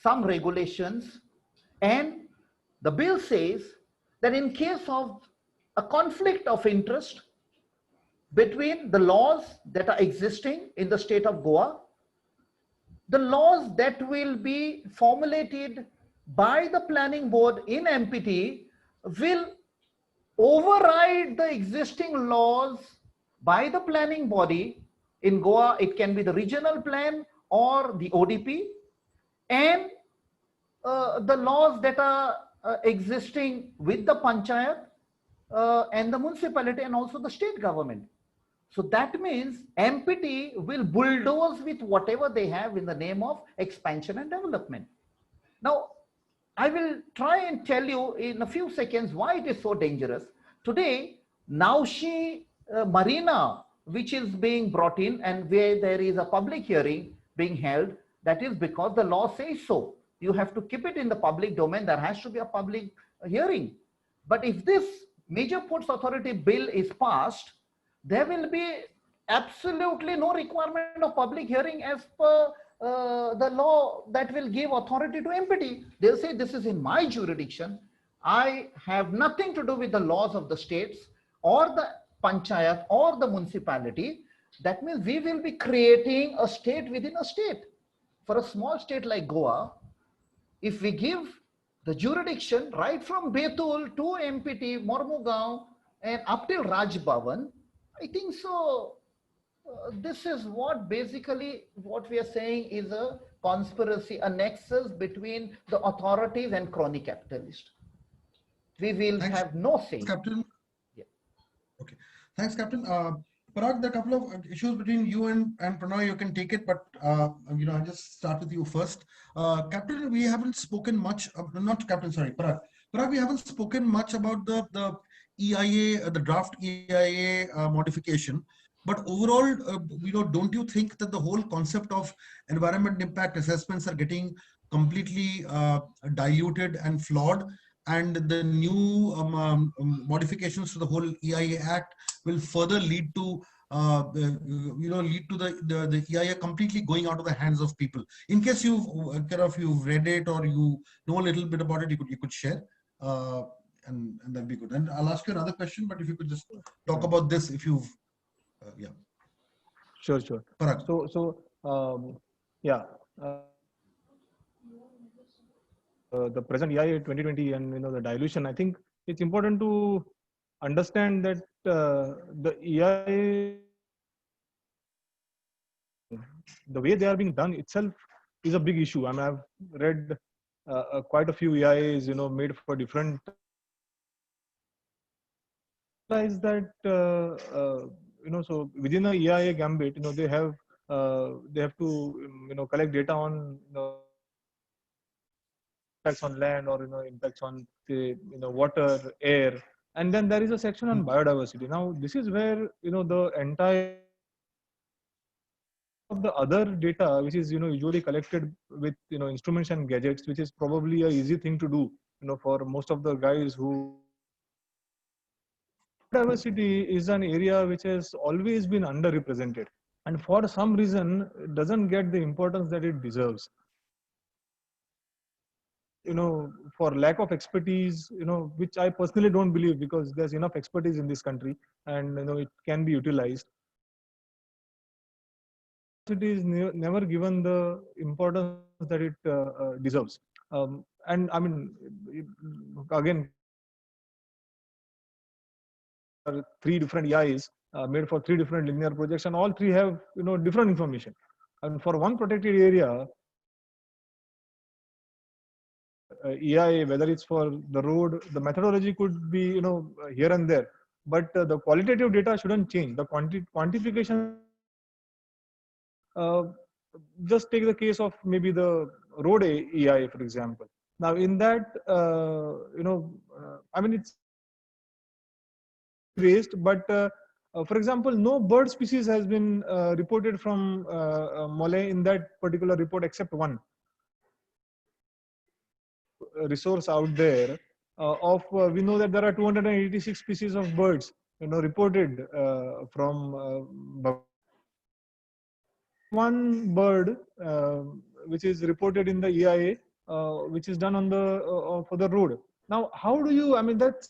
some regulations, and the bill says that in case of a conflict of interest between the laws that are existing in the state of Goa, the laws that will be formulated by the planning board in MPT will override the existing laws by the planning body. In Goa, it can be the regional plan or the ODP, and the laws that are existing with the panchayat and the municipality and also the state government. So that means MPT will bulldoze with whatever they have in the name of expansion and development. Now, I will try and tell you in a few seconds why it is so dangerous. Today, Naushi Marina, which is being brought in and where there is a public hearing being held, that is because the law says so. You have to keep it in the public domain. There has to be a public hearing. But if this Major Ports Authority bill is passed, there will be absolutely no requirement of public hearing as per the law that will give authority to MPT. They'll say this is in my jurisdiction. I have nothing to do with the laws of the states or the panchayat or the municipality. That means we will be creating a state within a state. For a small state like Goa, if we give the jurisdiction right from Betul to MPT, Mormugaon, and up till Raj Bhavan, I think so. This is what basically what we are saying is a conspiracy, a nexus between the authorities and crony capitalists. We will have no say. Captain. Yeah. Okay. Thanks, Captain. Parag, there are a couple of issues between you and Pronoy. You can take it, but I'll just start with you first. Captain, we haven't spoken much. Not Captain, sorry, Parag. Parag, we haven't spoken much about the EIA, the draft EIA modification. But overall, don't you think that the whole concept of environment impact assessments are getting completely diluted and flawed? And the new modifications to the whole EIA Act will further lead to the EIA completely going out of the hands of people. In case you've read it or you know a little bit about it, you could share, and that'd be good. And I'll ask you another question, but if you could just talk about this, if you've yeah. Sure. Parag. The present EIA 2020 and the dilution, I think it's important to understand that the EIA, the way they are being done itself is a big issue. I mean, I've read quite a few EIAs, made for different. Is that so within a EIA gambit, they have to collect data on impacts on land or impacts on the water, air, and then there is a section on biodiversity. Now this is where the entire of the other data, which is usually collected with instruments and gadgets, which is probably a easy thing to do for most of the guys who. Biodiversity is an area which has always been underrepresented, and for some reason doesn't get the importance that it deserves. For lack of expertise, which I personally don't believe, because there's enough expertise in this country, and it can be utilized. It is never given the importance that it deserves, and I mean, again. 3 different EIs made for 3 different linear projects, and all 3 have different information. And for one protected area, EIA, whether it's for the road, the methodology could be here and there, but the qualitative data shouldn't change. The quantification. Just take the case of maybe the road EIA, for example. Now in that, I mean, it's raised, but for example, no bird species has been reported from Mollem in that particular report except one resource out there we know that there are 286 species of birds reported from one bird which is reported in the EIA which is done on the for the road. Now how do you, I mean, that's,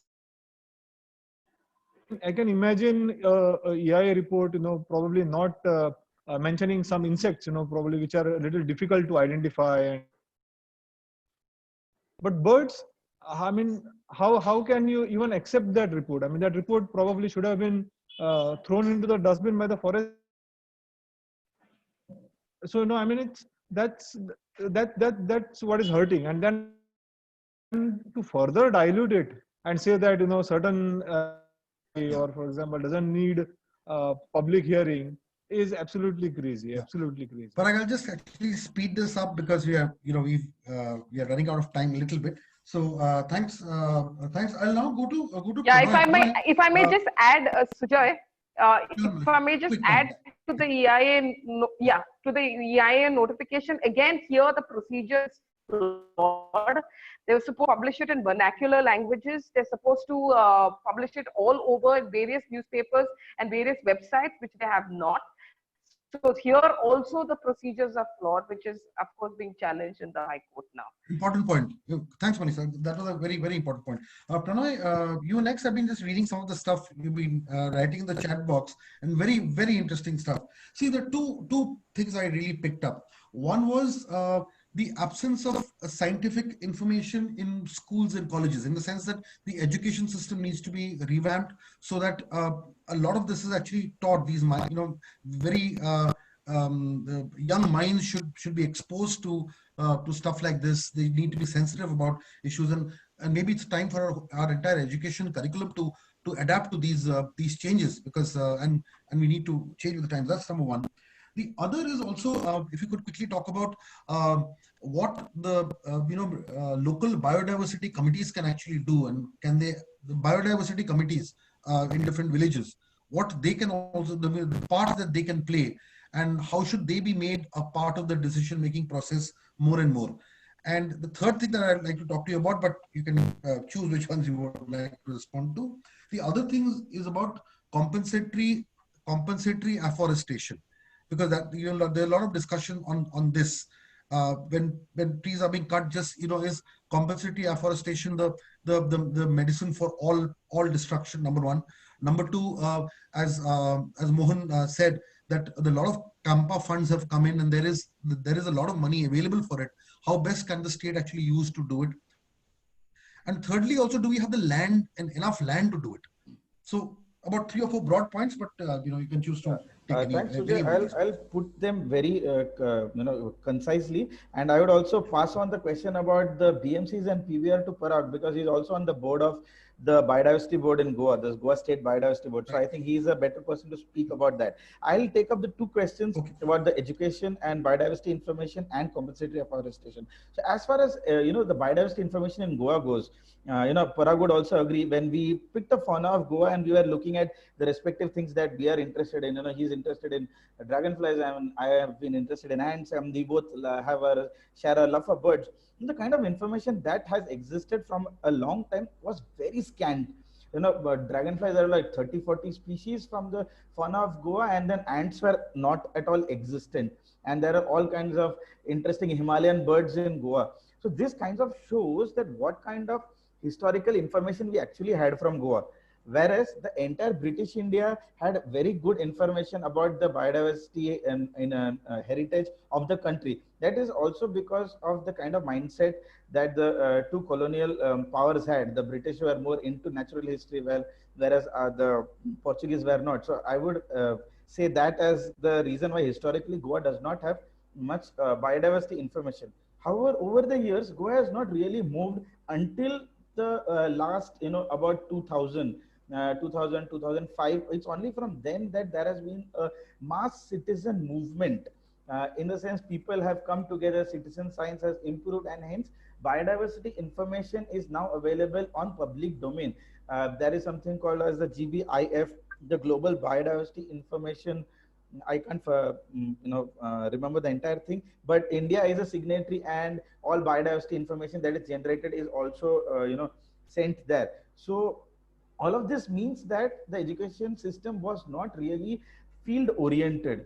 I can imagine a EIA report, probably not mentioning some insects, probably which are a little difficult to identify. But birds, I mean, how can you even accept that report? I mean, that report probably should have been thrown into the dustbin by the forest. So I mean, that's what is hurting, and then to further dilute it and say that certain or for example doesn't need public hearing, is absolutely crazy. Yeah. Absolutely crazy. Parag, I'll just actually speed this up because we are, we are running out of time a little bit. So thanks. I'll now go to Yeah, Pronoy. if I may Uh, just add, Sujoy, if I may just quick add one. to the to the EIA notification, again, here the procedure is flawed. They were supposed to publish it in vernacular languages. They're supposed to publish it all over various newspapers and various websites, which they have not. So here also the procedures are flawed, which is of course being challenged in the High Court now. Important point. Thanks, Malisa. That was a very, very important point. Pranoy, you next. I've been just reading some of the stuff you've been writing in the chat box, and very, very interesting stuff. See, the two things I really picked up. One was the absence of scientific information in schools and colleges, in the sense that the education system needs to be revamped so that a lot of this is actually taught. These, very young minds should be exposed to stuff like this. They need to be sensitive about issues, and maybe it's time for our entire education curriculum to adapt to these changes, because and we need to change with the times. That's number one. The other is also, if you could quickly talk about what the local biodiversity committees can actually do, and can the biodiversity committees in different villages, what they can also, the part that they can play, and how should they be made a part of the decision-making process more and more. And the third thing that I'd like to talk to you about, but you can choose which ones you would like to respond to. The other thing is about compensatory afforestation, because that there's a lot of discussion on this. When trees are being cut, just is compensatory afforestation the medicine for all destruction? Number one. Number two, as Mohan said, that a lot of Kampa funds have come in, and there is a lot of money available for it. How best can the state actually use to do it? And thirdly, also, do we have the land and enough land to do it? So about 3 or 4 broad points, but you can choose to take any. Thanks, Sujoy. I'll put them very concisely, and I would also pass on the question about the BMCs and PVR to Parag, because he's also on the board of the biodiversity board in Goa, the Goa State Biodiversity Board. So I think he's a better person to speak about that. I'll take up the 2 questions about the education and biodiversity information and compensatory afforestation. So as far as the biodiversity information in Goa goes, Parag would also agree, when we picked the fauna of Goa and we were looking at the respective things that we are interested in, he's interested in dragonflies, and I have been interested in ants, and we both share a love for birds. The kind of information that has existed from a long time was very scant. But dragonflies are like 30-40 species from the fauna of Goa, and then ants were not at all existent. And there are all kinds of interesting Himalayan birds in Goa. So this kind of shows that what kind of historical information we actually had from Goa. Whereas the entire British India had very good information about the biodiversity and heritage of the country. That is also because of the kind of mindset that the 2 colonial powers had. The British were more into natural history, whereas the Portuguese were not. So I would say that as the reason why historically Goa does not have much biodiversity information. However, over the years, Goa has not really moved until the last, about 2000, 2005. It's only from then that there has been a mass citizen movement. In the sense, people have come together, citizen science has improved, and hence biodiversity information is now available on public domain. There is something called as the GBIF, the Global Biodiversity Information. I can't remember the entire thing, but India is a signatory, and all biodiversity information that is generated is also sent there. So all of this means that the education system was not really field oriented.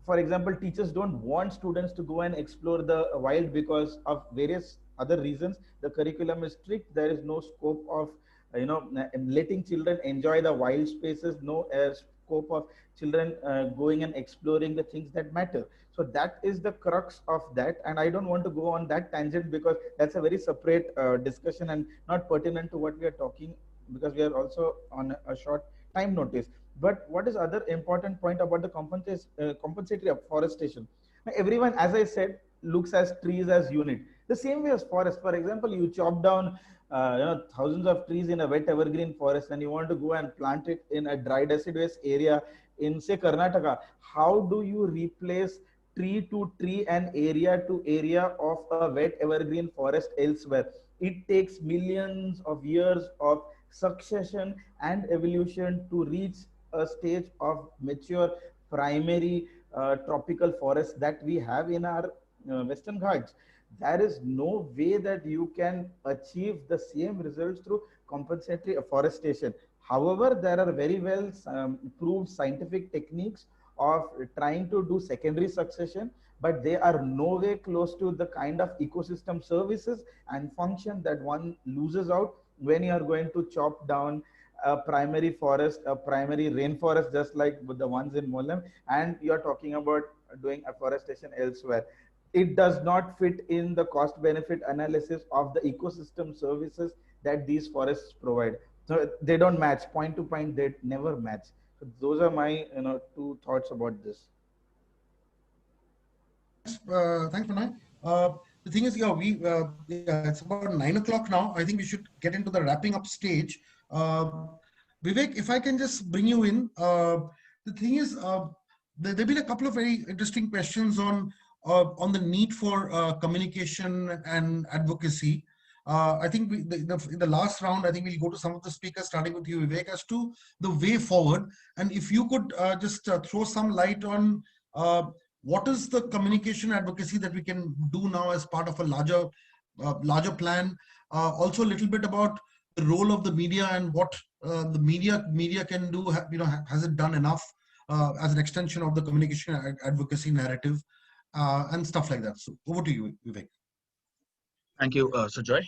For example, teachers don't want students to go and explore the wild because of various other reasons. The curriculum is strict. There is no scope of letting children enjoy the wild spaces, no scope of children going and exploring the things that matter. So that is the crux of that, and I don't want to go on that tangent because that's a very separate discussion and not pertinent to what we are talking, because we are also on a short time notice. But what is other important point about the compensatory afforestation? Now, everyone, as I said, looks as trees as unit. The same way as forest. For example, you chop down thousands of trees in a wet evergreen forest, and you want to go and plant it in a dry deciduous area in, say, Karnataka. How do you replace tree to tree and area to area of a wet evergreen forest elsewhere? It takes millions of years of succession and evolution to reach a stage of mature primary tropical forest that we have in our Western Ghats. There is no way that you can achieve the same results through compensatory afforestation. However, there are very well proved scientific techniques of trying to do secondary succession, but they are no way close to the kind of ecosystem services and function that one loses out when you are going to chop down a primary forest, a primary rainforest, just like the ones in Mollem, and you are talking about doing afforestation elsewhere. It does not fit in the cost benefit analysis of the ecosystem services that these forests provide. So they don't match, point to point, they never match. So those are my two thoughts about this. Thanks, Pranay. The thing is, it's about 9 o'clock now. I think we should get into the wrapping up stage. Vivek, if I can just bring you in. The thing is, there have been a couple of very interesting questions on the need for communication and advocacy. I think in the last round, I think we'll go to some of the speakers, starting with you, Vivek, as to the way forward. And if you could just throw some light on what is the communication advocacy that we can do now as part of a larger plan. Also, a little bit about the role of the media and what the media can do. Has it done enough as an extension of the communication advocacy narrative and stuff like that? So over to you, Vivek. Thank you, Sujoy.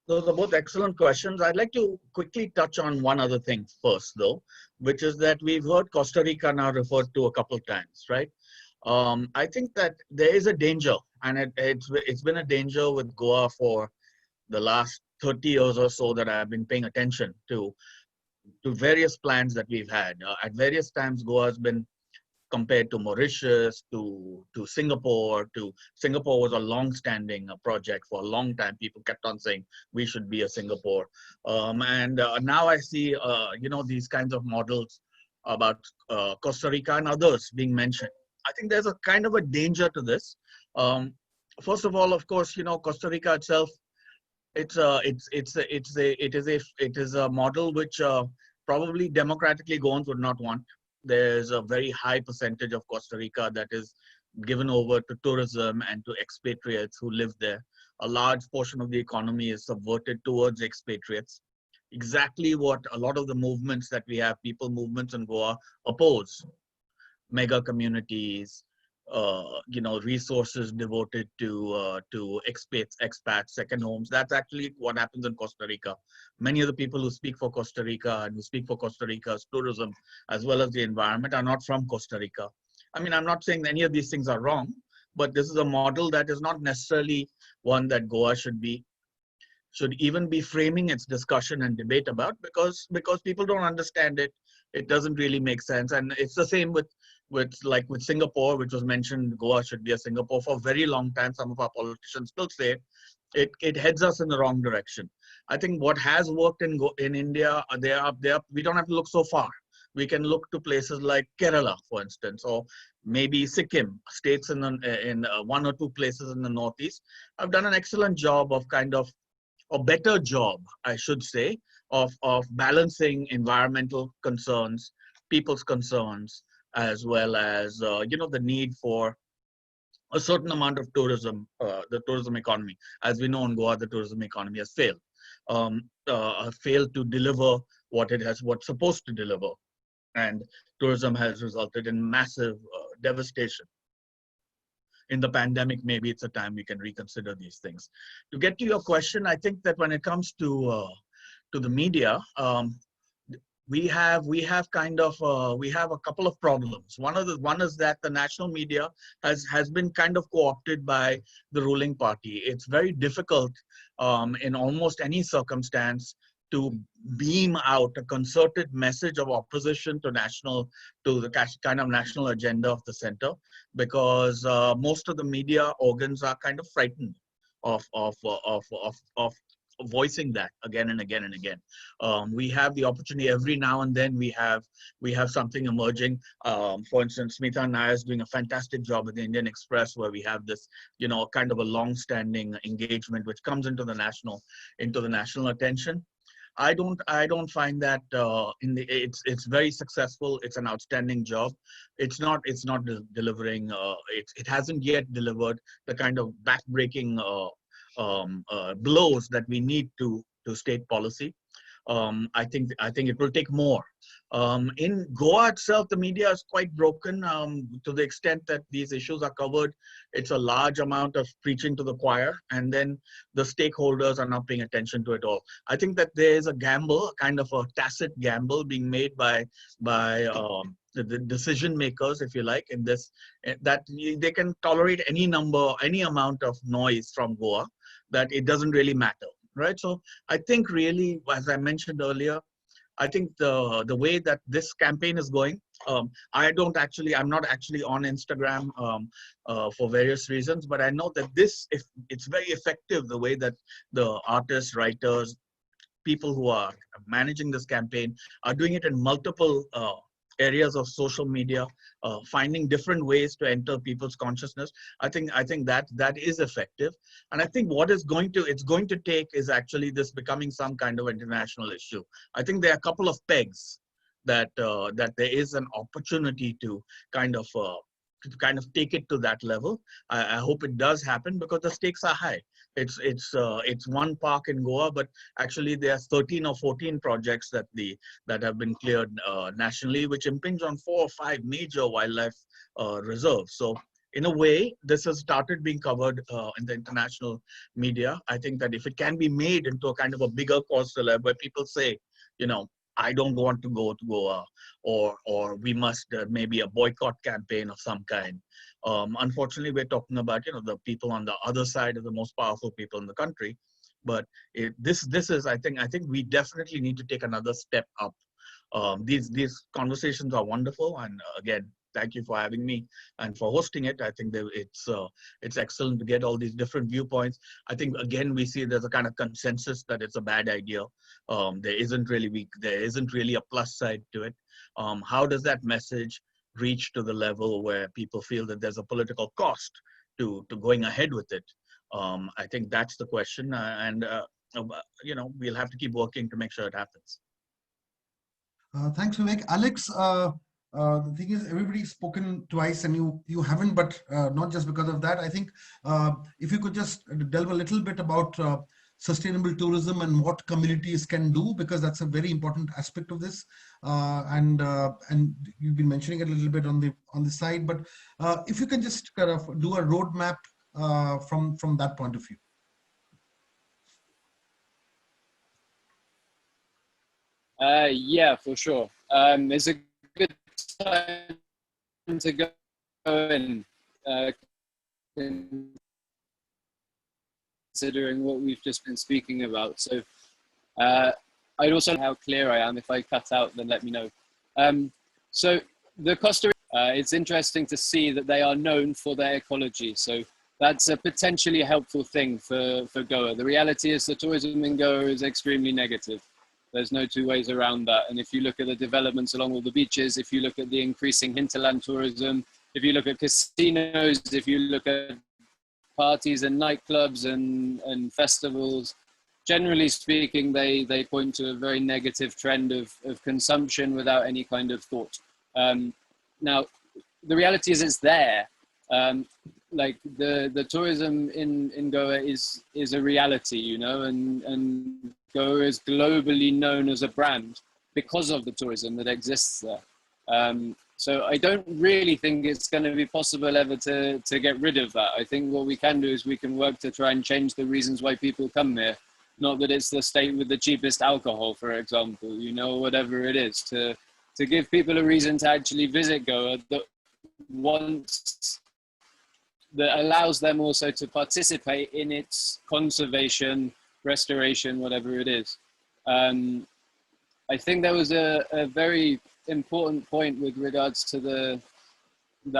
Those are both excellent questions. I'd like to quickly touch on one other thing first, though, which is that we've heard Costa Rica now referred to a couple of times, right? I think that there is a danger, and it's been a danger with Goa for the last 30 years or so that I've been paying attention to various plans that we've had. At various times, Goa has been compared to Mauritius, to Singapore. Singapore was a long-standing project for a long time. People kept on saying we should be a Singapore, and now I see these kinds of models about Costa Rica and others being mentioned. I think there's a kind of a danger to this. First of all, of course, Costa Rica itself, it is a model which probably democratically Goans would not want. There's a very high percentage of Costa Rica that is given over to tourism and to expatriates who live there. A large portion of the economy is subverted towards expatriates. Exactly what a lot of the movements that we have, people movements in Goa, oppose. Mega communities, resources devoted to expats, second homes. That's actually what happens in Costa Rica. Many of the people who speak for Costa Rica and who speak for Costa Rica's tourism as well as the environment are not from Costa Rica. I mean, I'm not saying any of these things are wrong, but this is a model that is not necessarily one that Goa should even be framing its discussion and debate about, because people don't understand it. It doesn't really make sense. And it's the same with Singapore, which was mentioned. Goa should be a Singapore for a very long time. Some of our politicians still say it heads us in the wrong direction. I think what has worked in India, we don't have to look so far. We can look to places like Kerala, for instance, or maybe Sikkim, states in one or two places in the Northeast. Have done an excellent job of a better job, I should say, of balancing environmental concerns, people's concerns, as well as the need for a certain amount of tourism, the tourism economy. As we know in Goa, the tourism economy has failed to deliver what's supposed to deliver, and tourism has resulted in massive devastation. In the pandemic, maybe it's a time we can reconsider these things. To get to your question, I think that when it comes to the media, we have a couple of problems. One is that the national media has been kind of co-opted by the ruling party. It's very difficult in almost any circumstance to beam out a concerted message of opposition to the kind of national agenda of the center, because most of the media organs are kind of frightened of voicing that again and again and again. We have the opportunity every now and then. We have something emerging. For instance, Smita Nair is doing a fantastic job at the Indian Express, where we have this, kind of a long-standing engagement which comes into the national attention. I don't find that it's very successful. It's an outstanding job. It's not delivering. It hasn't yet delivered the kind of backbreaking blows that we need to state policy. I think it will take more. In Goa itself, the media is quite broken to the extent that these issues are covered. It's a large amount of preaching to the choir, and then the stakeholders are not paying attention to it all. I think that there is a gamble, kind of a tacit gamble being made by the decision makers, if you like, in this, that they can tolerate any amount of noise from Goa, that it doesn't really matter, right? So I think really, as I mentioned earlier, I think the way that this campaign is going, I'm not actually on Instagram for various reasons, but I know that it's very effective, the way that the artists, writers, people who are managing this campaign are doing it in multiple areas of social media, finding different ways to enter people's consciousness. I think that is effective, and I think what it's going to take is actually this becoming some kind of international issue. I think there are a couple of pegs that there is an opportunity to kind of take it to that level. I hope it does happen, because the stakes are high. It's one park in Goa, but actually there are 13 or 14 projects that have been cleared nationally, which impinge on 4 or 5 major wildlife reserves. So in a way, this has started being covered in the international media. I think that if it can be made into a kind of a bigger cause célèbre, where people say, I don't want to go to Goa, or we must maybe a boycott campaign of some kind. Unfortunately, we're talking about the people on the other side of the most powerful people in the country. But this is I think we definitely need to take another step up. These conversations are wonderful, and again, thank you for having me and for hosting it. I think that it's excellent to get all these different viewpoints. I think again we see there's a kind of consensus that it's a bad idea. There isn't really a plus side to it. How does that message reach to the level where people feel that there's a political cost to going ahead with it? I think that's the question, and we'll have to keep working to make sure it happens. Thanks, Vivek. Alex, the thing is, everybody's spoken twice and you haven't, but not just because of that. I think if you could just delve a little bit about sustainable tourism and what communities can do, because that's a very important aspect of this. And you've been mentioning it a little bit on the side, but if you can just kind of do a roadmap from that point of view. Yeah, for sure. It's a good time to go and considering what we've just been speaking about. So I'd also know how clear I am. If I cut out, then let me know. So the Costa Rica, it's interesting to see that they are known for their ecology. So that's a potentially helpful thing for Goa. The reality is the tourism in Goa is extremely negative. There's no two ways around that. And if you look at the developments along all the beaches, if you look at the increasing hinterland tourism, if you look at casinos, if you look at parties and nightclubs and festivals, generally speaking, they point to a very negative trend of consumption without any kind of thought. Now, the reality is it's there. Like the tourism in Goa is a reality, and Goa is globally known as a brand because of the tourism that exists there. So I don't really think it's going to be possible ever to get rid of that. I think what we can do is we can work to try and change the reasons why people come here. Not that it's the state with the cheapest alcohol, for example, whatever it is, to give people a reason to actually visit Goa that allows them also to participate in its conservation, restoration, whatever it is. I think there was a very important point with regards to the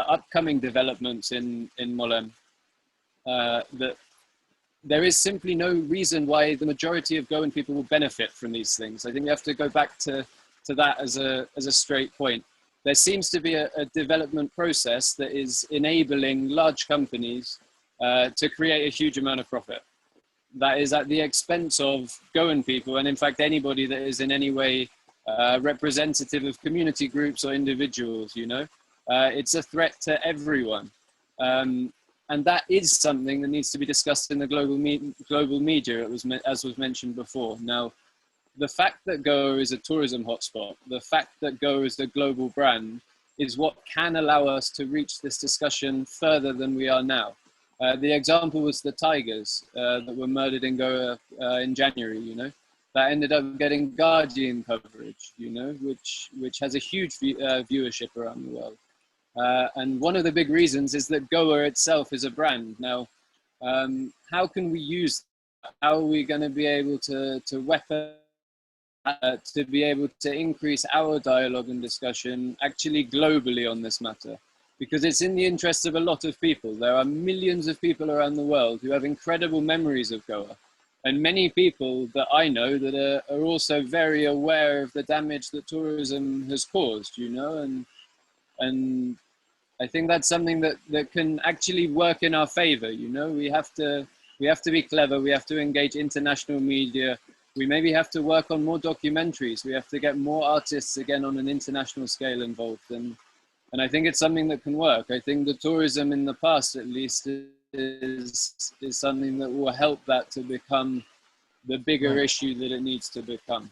upcoming developments in Mollem, that there is simply no reason why the majority of Goan people will benefit from these things. I think we have to go back to that as a straight point. There seems to be a development process that is enabling large companies to create a huge amount of profit. That is at the expense of Goan people, and in fact anybody that is in any way representative of community groups or individuals, you know. It's a threat to everyone. And that is something that needs to be discussed in the global media, as was mentioned before. Now, the fact that Goa is a tourism hotspot, the fact that Goa is a global brand, is what can allow us to reach this discussion further than we are now. The example was the tigers that were murdered in Goa in January, you know. That ended up getting Guardian coverage, you know, which has a huge viewership around the world. And one of the big reasons is that Goa itself is a brand. Now, how can we use that? How are we going to be able to be able to increase our dialogue and discussion actually globally on this matter? Because it's in the interest of a lot of people. There are millions of people around the world who have incredible memories of Goa. And many people that I know that are also very aware of the damage that tourism has caused, you know, and I think that's something that can actually work in our favor. You know, we have to be clever. We have to engage international media. We maybe have to work on more documentaries. We have to get more artists again on an international scale involved. And I think it's something that can work. I think the tourism in the past, at least, is something that will help that to become the bigger issue that it needs to become.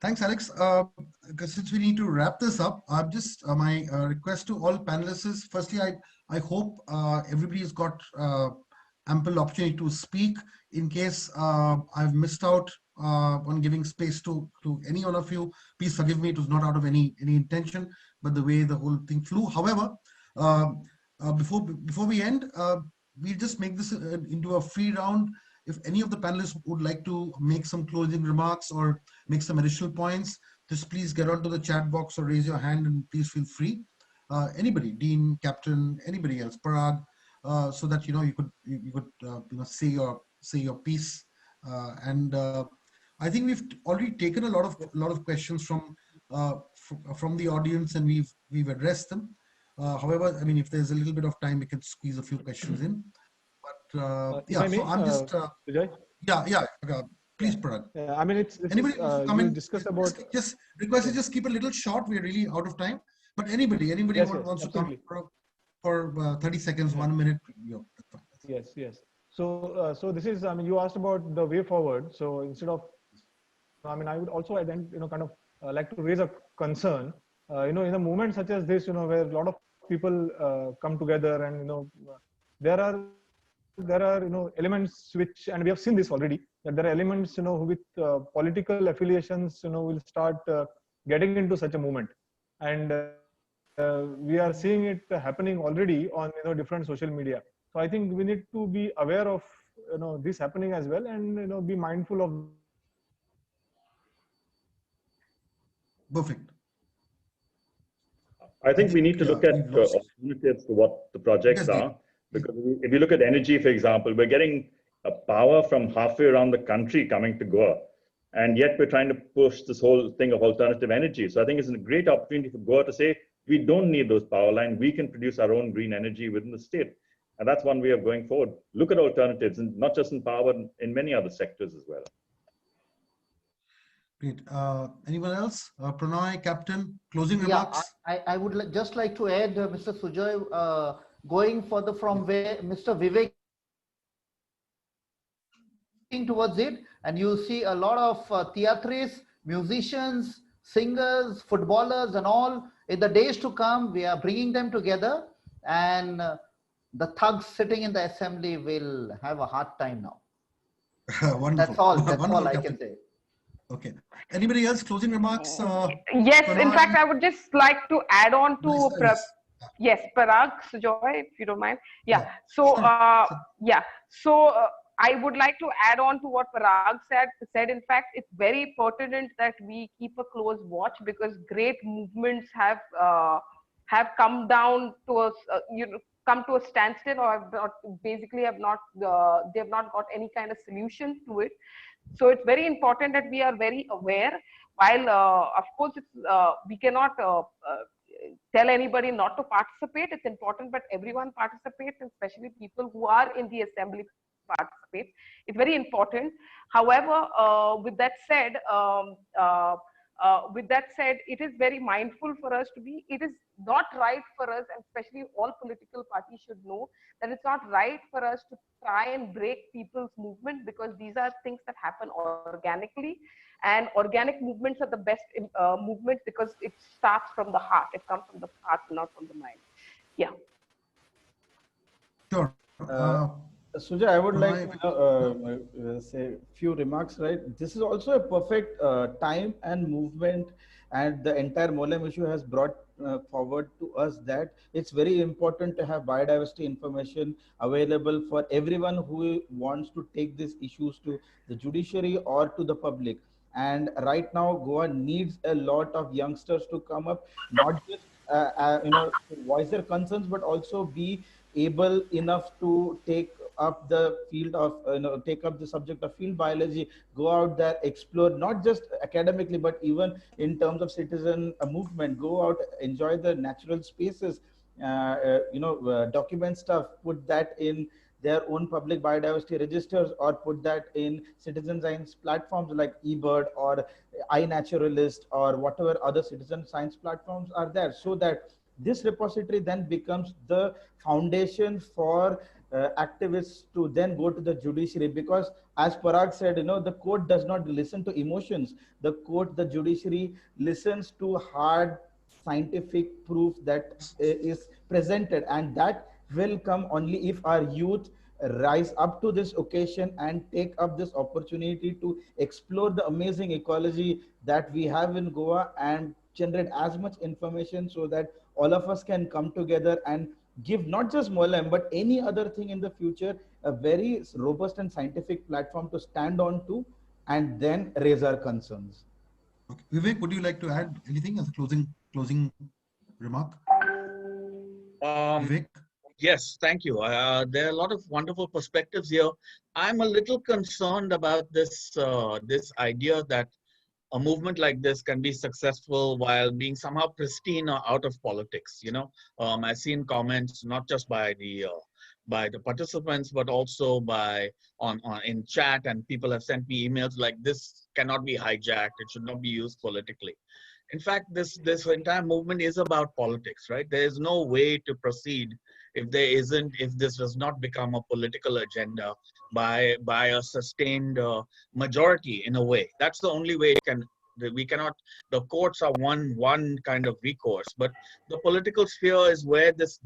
Thanks, Alex. Since we need to wrap this up, I'm just my request to all panelists is, firstly, I hope everybody has got ample opportunity to speak. In case I've missed out on giving space to any one of you, please forgive me. It was not out of any intention, but the way the whole thing flew. However, before we end, we'll just make this into a free round. If any of the panelists would like to make some closing remarks or make some additional points, just please get onto the chat box or raise your hand, and please feel free. Anybody, Dean, Captain, anybody else, Parag, so that you could say your piece. And I think we've already taken a lot of questions from the audience, and we've addressed them. However, I mean, if there's a little bit of time, we can squeeze a few questions in. But yeah, so I'm just Sujoy? please, Parag. I mean, anybody you discussed about just request you just keep it a little short. We're really out of time. But anybody yes, wants absolutely. to come for 30 seconds, 1 minute. Yes. So this is, I mean, you asked about the way forward. So instead of, I mean, I would also kind of like to raise a concern. In a movement such as this, where a lot of people come together, and there are elements which, and we have seen this already, that there are elements with political affiliations will start getting into such a movement, and we are seeing it happening already on different social media. So I think we need to be aware of this happening as well, and be mindful of. Perfect. I think we need to look at alternatives to what the projects are. Because if you look at energy, for example, we're getting a power from halfway around the country coming to Goa. And yet we're trying to push this whole thing of alternative energy. So I think it's a great opportunity for Goa to say, we don't need those power lines. We can produce our own green energy within the state. And that's one way of going forward. Look at alternatives, and not just in power, in many other sectors as well. Great. Anyone else? Pronoy, Captain, closing remarks? I would just like to add, Mr. Sujoy, going further from where Mr. Vivek towards it, and you see a lot of theatres, musicians, singers, footballers, and all. In the days to come, we are bringing them together, and the thugs sitting in the assembly will have a hard time now. Wonderful. That's all. That's Wonderful, all I Captain. can say. Okay. Anybody else? Closing remarks? Yes, Pronoy? in fact, I would just like to add on to Yes. Parag, Sujoy, if you don't mind. Yeah. Yeah. So Sure. So I would like to add on to what Parag said. In fact, it's very pertinent that we keep a close watch, because great movements have come down to us, come to a standstill, or basically have not they have not got any kind of solution to it. So it's very important that we are very aware. While of course we cannot tell anybody not to participate. It's important, but everyone participates, and especially people who are in the assembly participate. It's very important. However, with that said, it is very mindful for us to be. It is not right for us, and especially all political parties should know that it's not right for us to try and break people's movement, because these are things that happen organically, and organic movements are the best movements, because it starts from the heart. It comes from the heart, not from the mind. Yeah. Sure. Sujay, I would like to say a few remarks. Right, this is also a perfect time and movement, and the entire Mollem issue has brought forward to us that it's very important to have biodiversity information available for everyone who wants to take these issues to the judiciary or to the public. And right now, Goa needs a lot of youngsters to come up, not just to voice their concerns, but also be able enough to take up the field of take up the subject of field biology, go out there, explore, not just academically but even in terms of citizen movement, go out, enjoy the natural spaces, document stuff, put that in their own public biodiversity registers, or put that in citizen science platforms like eBird or iNaturalist or whatever other citizen science platforms are there, so that this repository then becomes the foundation for activists to then go to the judiciary. Because as Parag said, the court does not listen to emotions. The judiciary listens to hard scientific proof that is presented, and that will come only if our youth rise up to this occasion and take up this opportunity to explore the amazing ecology that we have in Goa and generate as much information, so that all of us can come together and give not just Mollem but any other thing in the future a very robust and scientific platform to stand on to, and then raise our concerns. Okay. Vivek, would you like to add anything as a closing remark? Vivek? Yes, thank you. There are a lot of wonderful perspectives here. I'm a little concerned about this idea that a movement like this can be successful while being somehow pristine or out of politics. I've seen comments not just by the participants, but also in chat, and people have sent me emails like, this cannot be hijacked, it should not be used politically. In fact, this entire movement is about politics, right? There is no way to proceed if this does not become a political agenda by a sustained majority in a way. That's the only way we cannot. The courts are one kind of recourse, but the political sphere is where this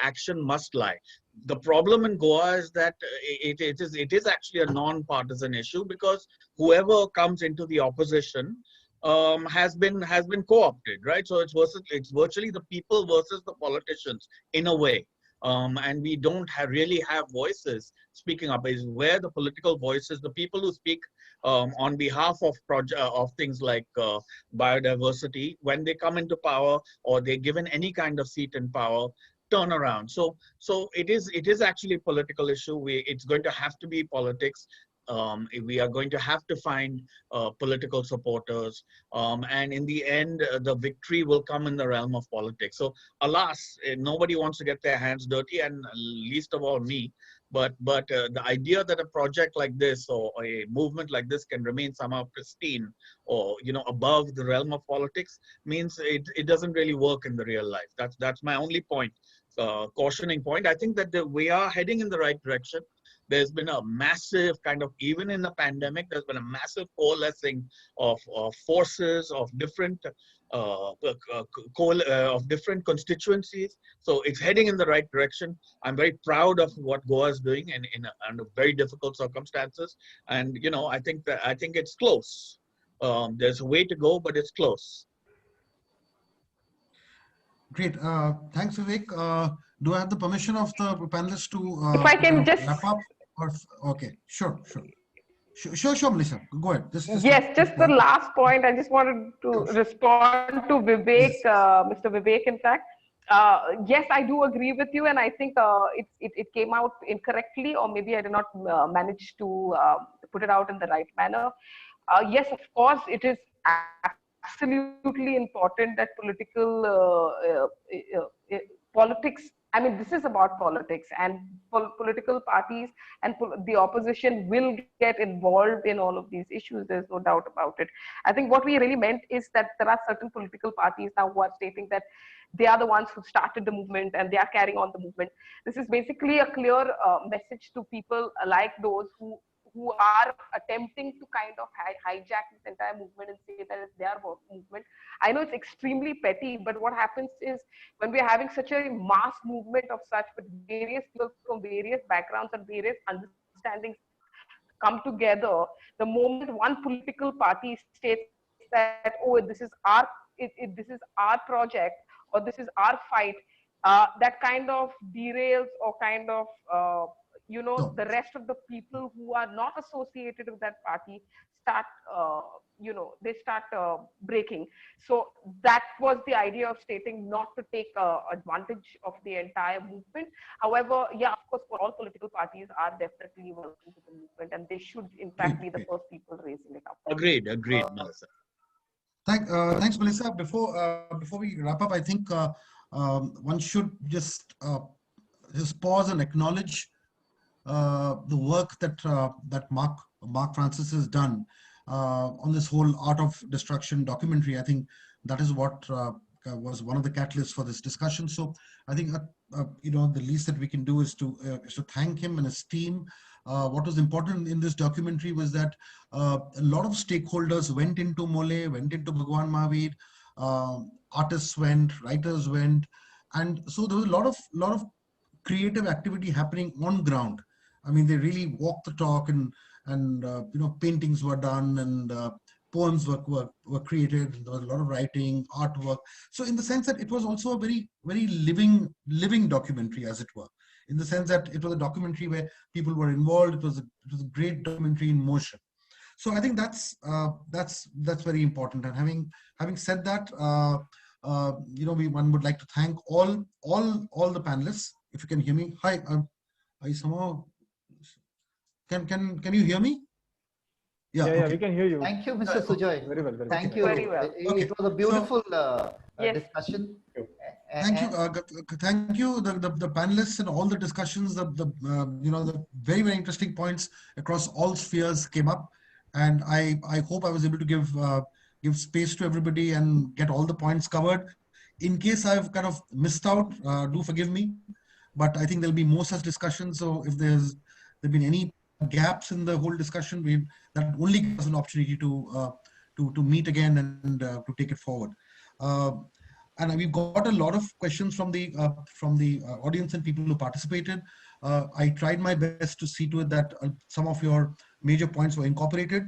action must lie. The problem in Goa is that it is actually a non-partisan issue, because whoever comes into the opposition has been co-opted, right? So it's virtually the people versus the politicians in a way, and we don't really have voices speaking up. Is where the political voices, the people who speak on behalf of things like biodiversity, when they come into power or they're given any kind of seat in power, turn around. So it is actually a political issue. It's going to have to be politics. We are going to have to find political supporters, and in the end, the victory will come in the realm of politics. So, alas, nobody wants to get their hands dirty, and least of all me. But the idea that a project like this or a movement like this can remain somehow pristine or above the realm of politics means it doesn't really work in the real life. That's my only point, cautioning point. I think that we are heading in the right direction. There's been a massive kind of, even in the pandemic, there's been a massive coalescing of forces of different different constituencies. So it's heading in the right direction. I'm very proud of what Goa is doing under very difficult circumstances. And I think it's close. There's a way to go, but it's close. Great. Thanks, Vivek. Do I have the permission of the panelists to if I can just wrap up? Or okay, sure, Melissa, go ahead. Yes, just the last point. I just wanted to respond to Vivek, Mr. Vivek, in fact. Yes, I do agree with you, and I think it came out incorrectly, or maybe I did not manage to put it out in the right manner. Yes, of course, it is absolutely important that politics, I mean, this is about politics, and political parties and the opposition will get involved in all of these issues. There's no doubt about it. I think what we really meant is that there are certain political parties now who are stating that they are the ones who started the movement and they are carrying on the movement. This is basically a clear message to people like those who are attempting to kind of hijack this entire movement and say that it's their movement. I know it's extremely petty, but what happens is when we're having such a mass movement of such, with various people from various backgrounds and various understandings come together, the moment one political party states that, oh, this is our project, or this is our fight, that kind of derails or kind of the rest of the people who are not associated with that party start they start breaking. So that was the idea of stating not to take advantage of the entire movement. However, yeah, of course, for all political parties are definitely welcome to the movement, and they should in fact be the first people raising it up. Agreed, Melissa. Thanks, Melissa. Before we wrap up, I think one should just pause and acknowledge the work that Mark Francis has done on this whole Art of Destruction documentary. I think that is what was one of the catalysts for this discussion. So I think the least that we can do is to thank him and his team. What was important in this documentary was that a lot of stakeholders went into Mollem, went into Bhagwan, Mahavir, artists went, writers went, and so there was a lot of creative activity happening on ground. I mean, they really walked the talk, and paintings were done, and poems were created. There was a lot of writing, artwork. So in the sense that it was also a very, very living documentary, as it were, in the sense that it was a documentary where people were involved. It was a great documentary in motion. So I think that's very important. And having said that, one would like to thank all the panelists. If you can hear me, hi, I somehow can you hear me? Yeah, okay. We can hear you. Thank you, Mr. Sujoy. Very well. Thank you. Very well. It was a beautiful discussion. Thank you. Thank you, the panelists, and all the discussions. The very, very interesting points across all spheres came up, and I hope I was able to give space to everybody and get all the points covered. In case I've kind of missed out, do forgive me. But I think there'll be more such discussions. So if there've been any gaps in the whole discussion, that only gives us an opportunity to meet again and to take it forward. And we've got a lot of questions from the audience and people who participated. I tried my best to see to it that some of your major points were incorporated.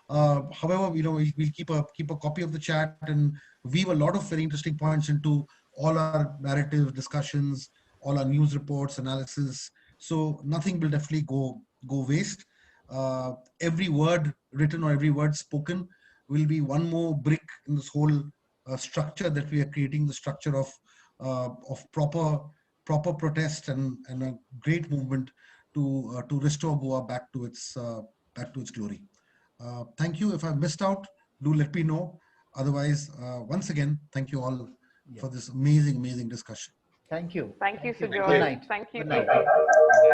However, we'll keep a copy of the chat and weave a lot of very interesting points into all our narrative discussions, all our news reports, analysis. So nothing will definitely go waste. Every word written or every word spoken will be one more brick in this whole structure that we are creating, the structure of proper protest and a great movement to restore Goa back to its glory. Thank you. If I missed out, do let me know. Otherwise, once again, thank you all for this amazing discussion. Thank you. Thank you, Sujoy. Good night. Thank you. Good night.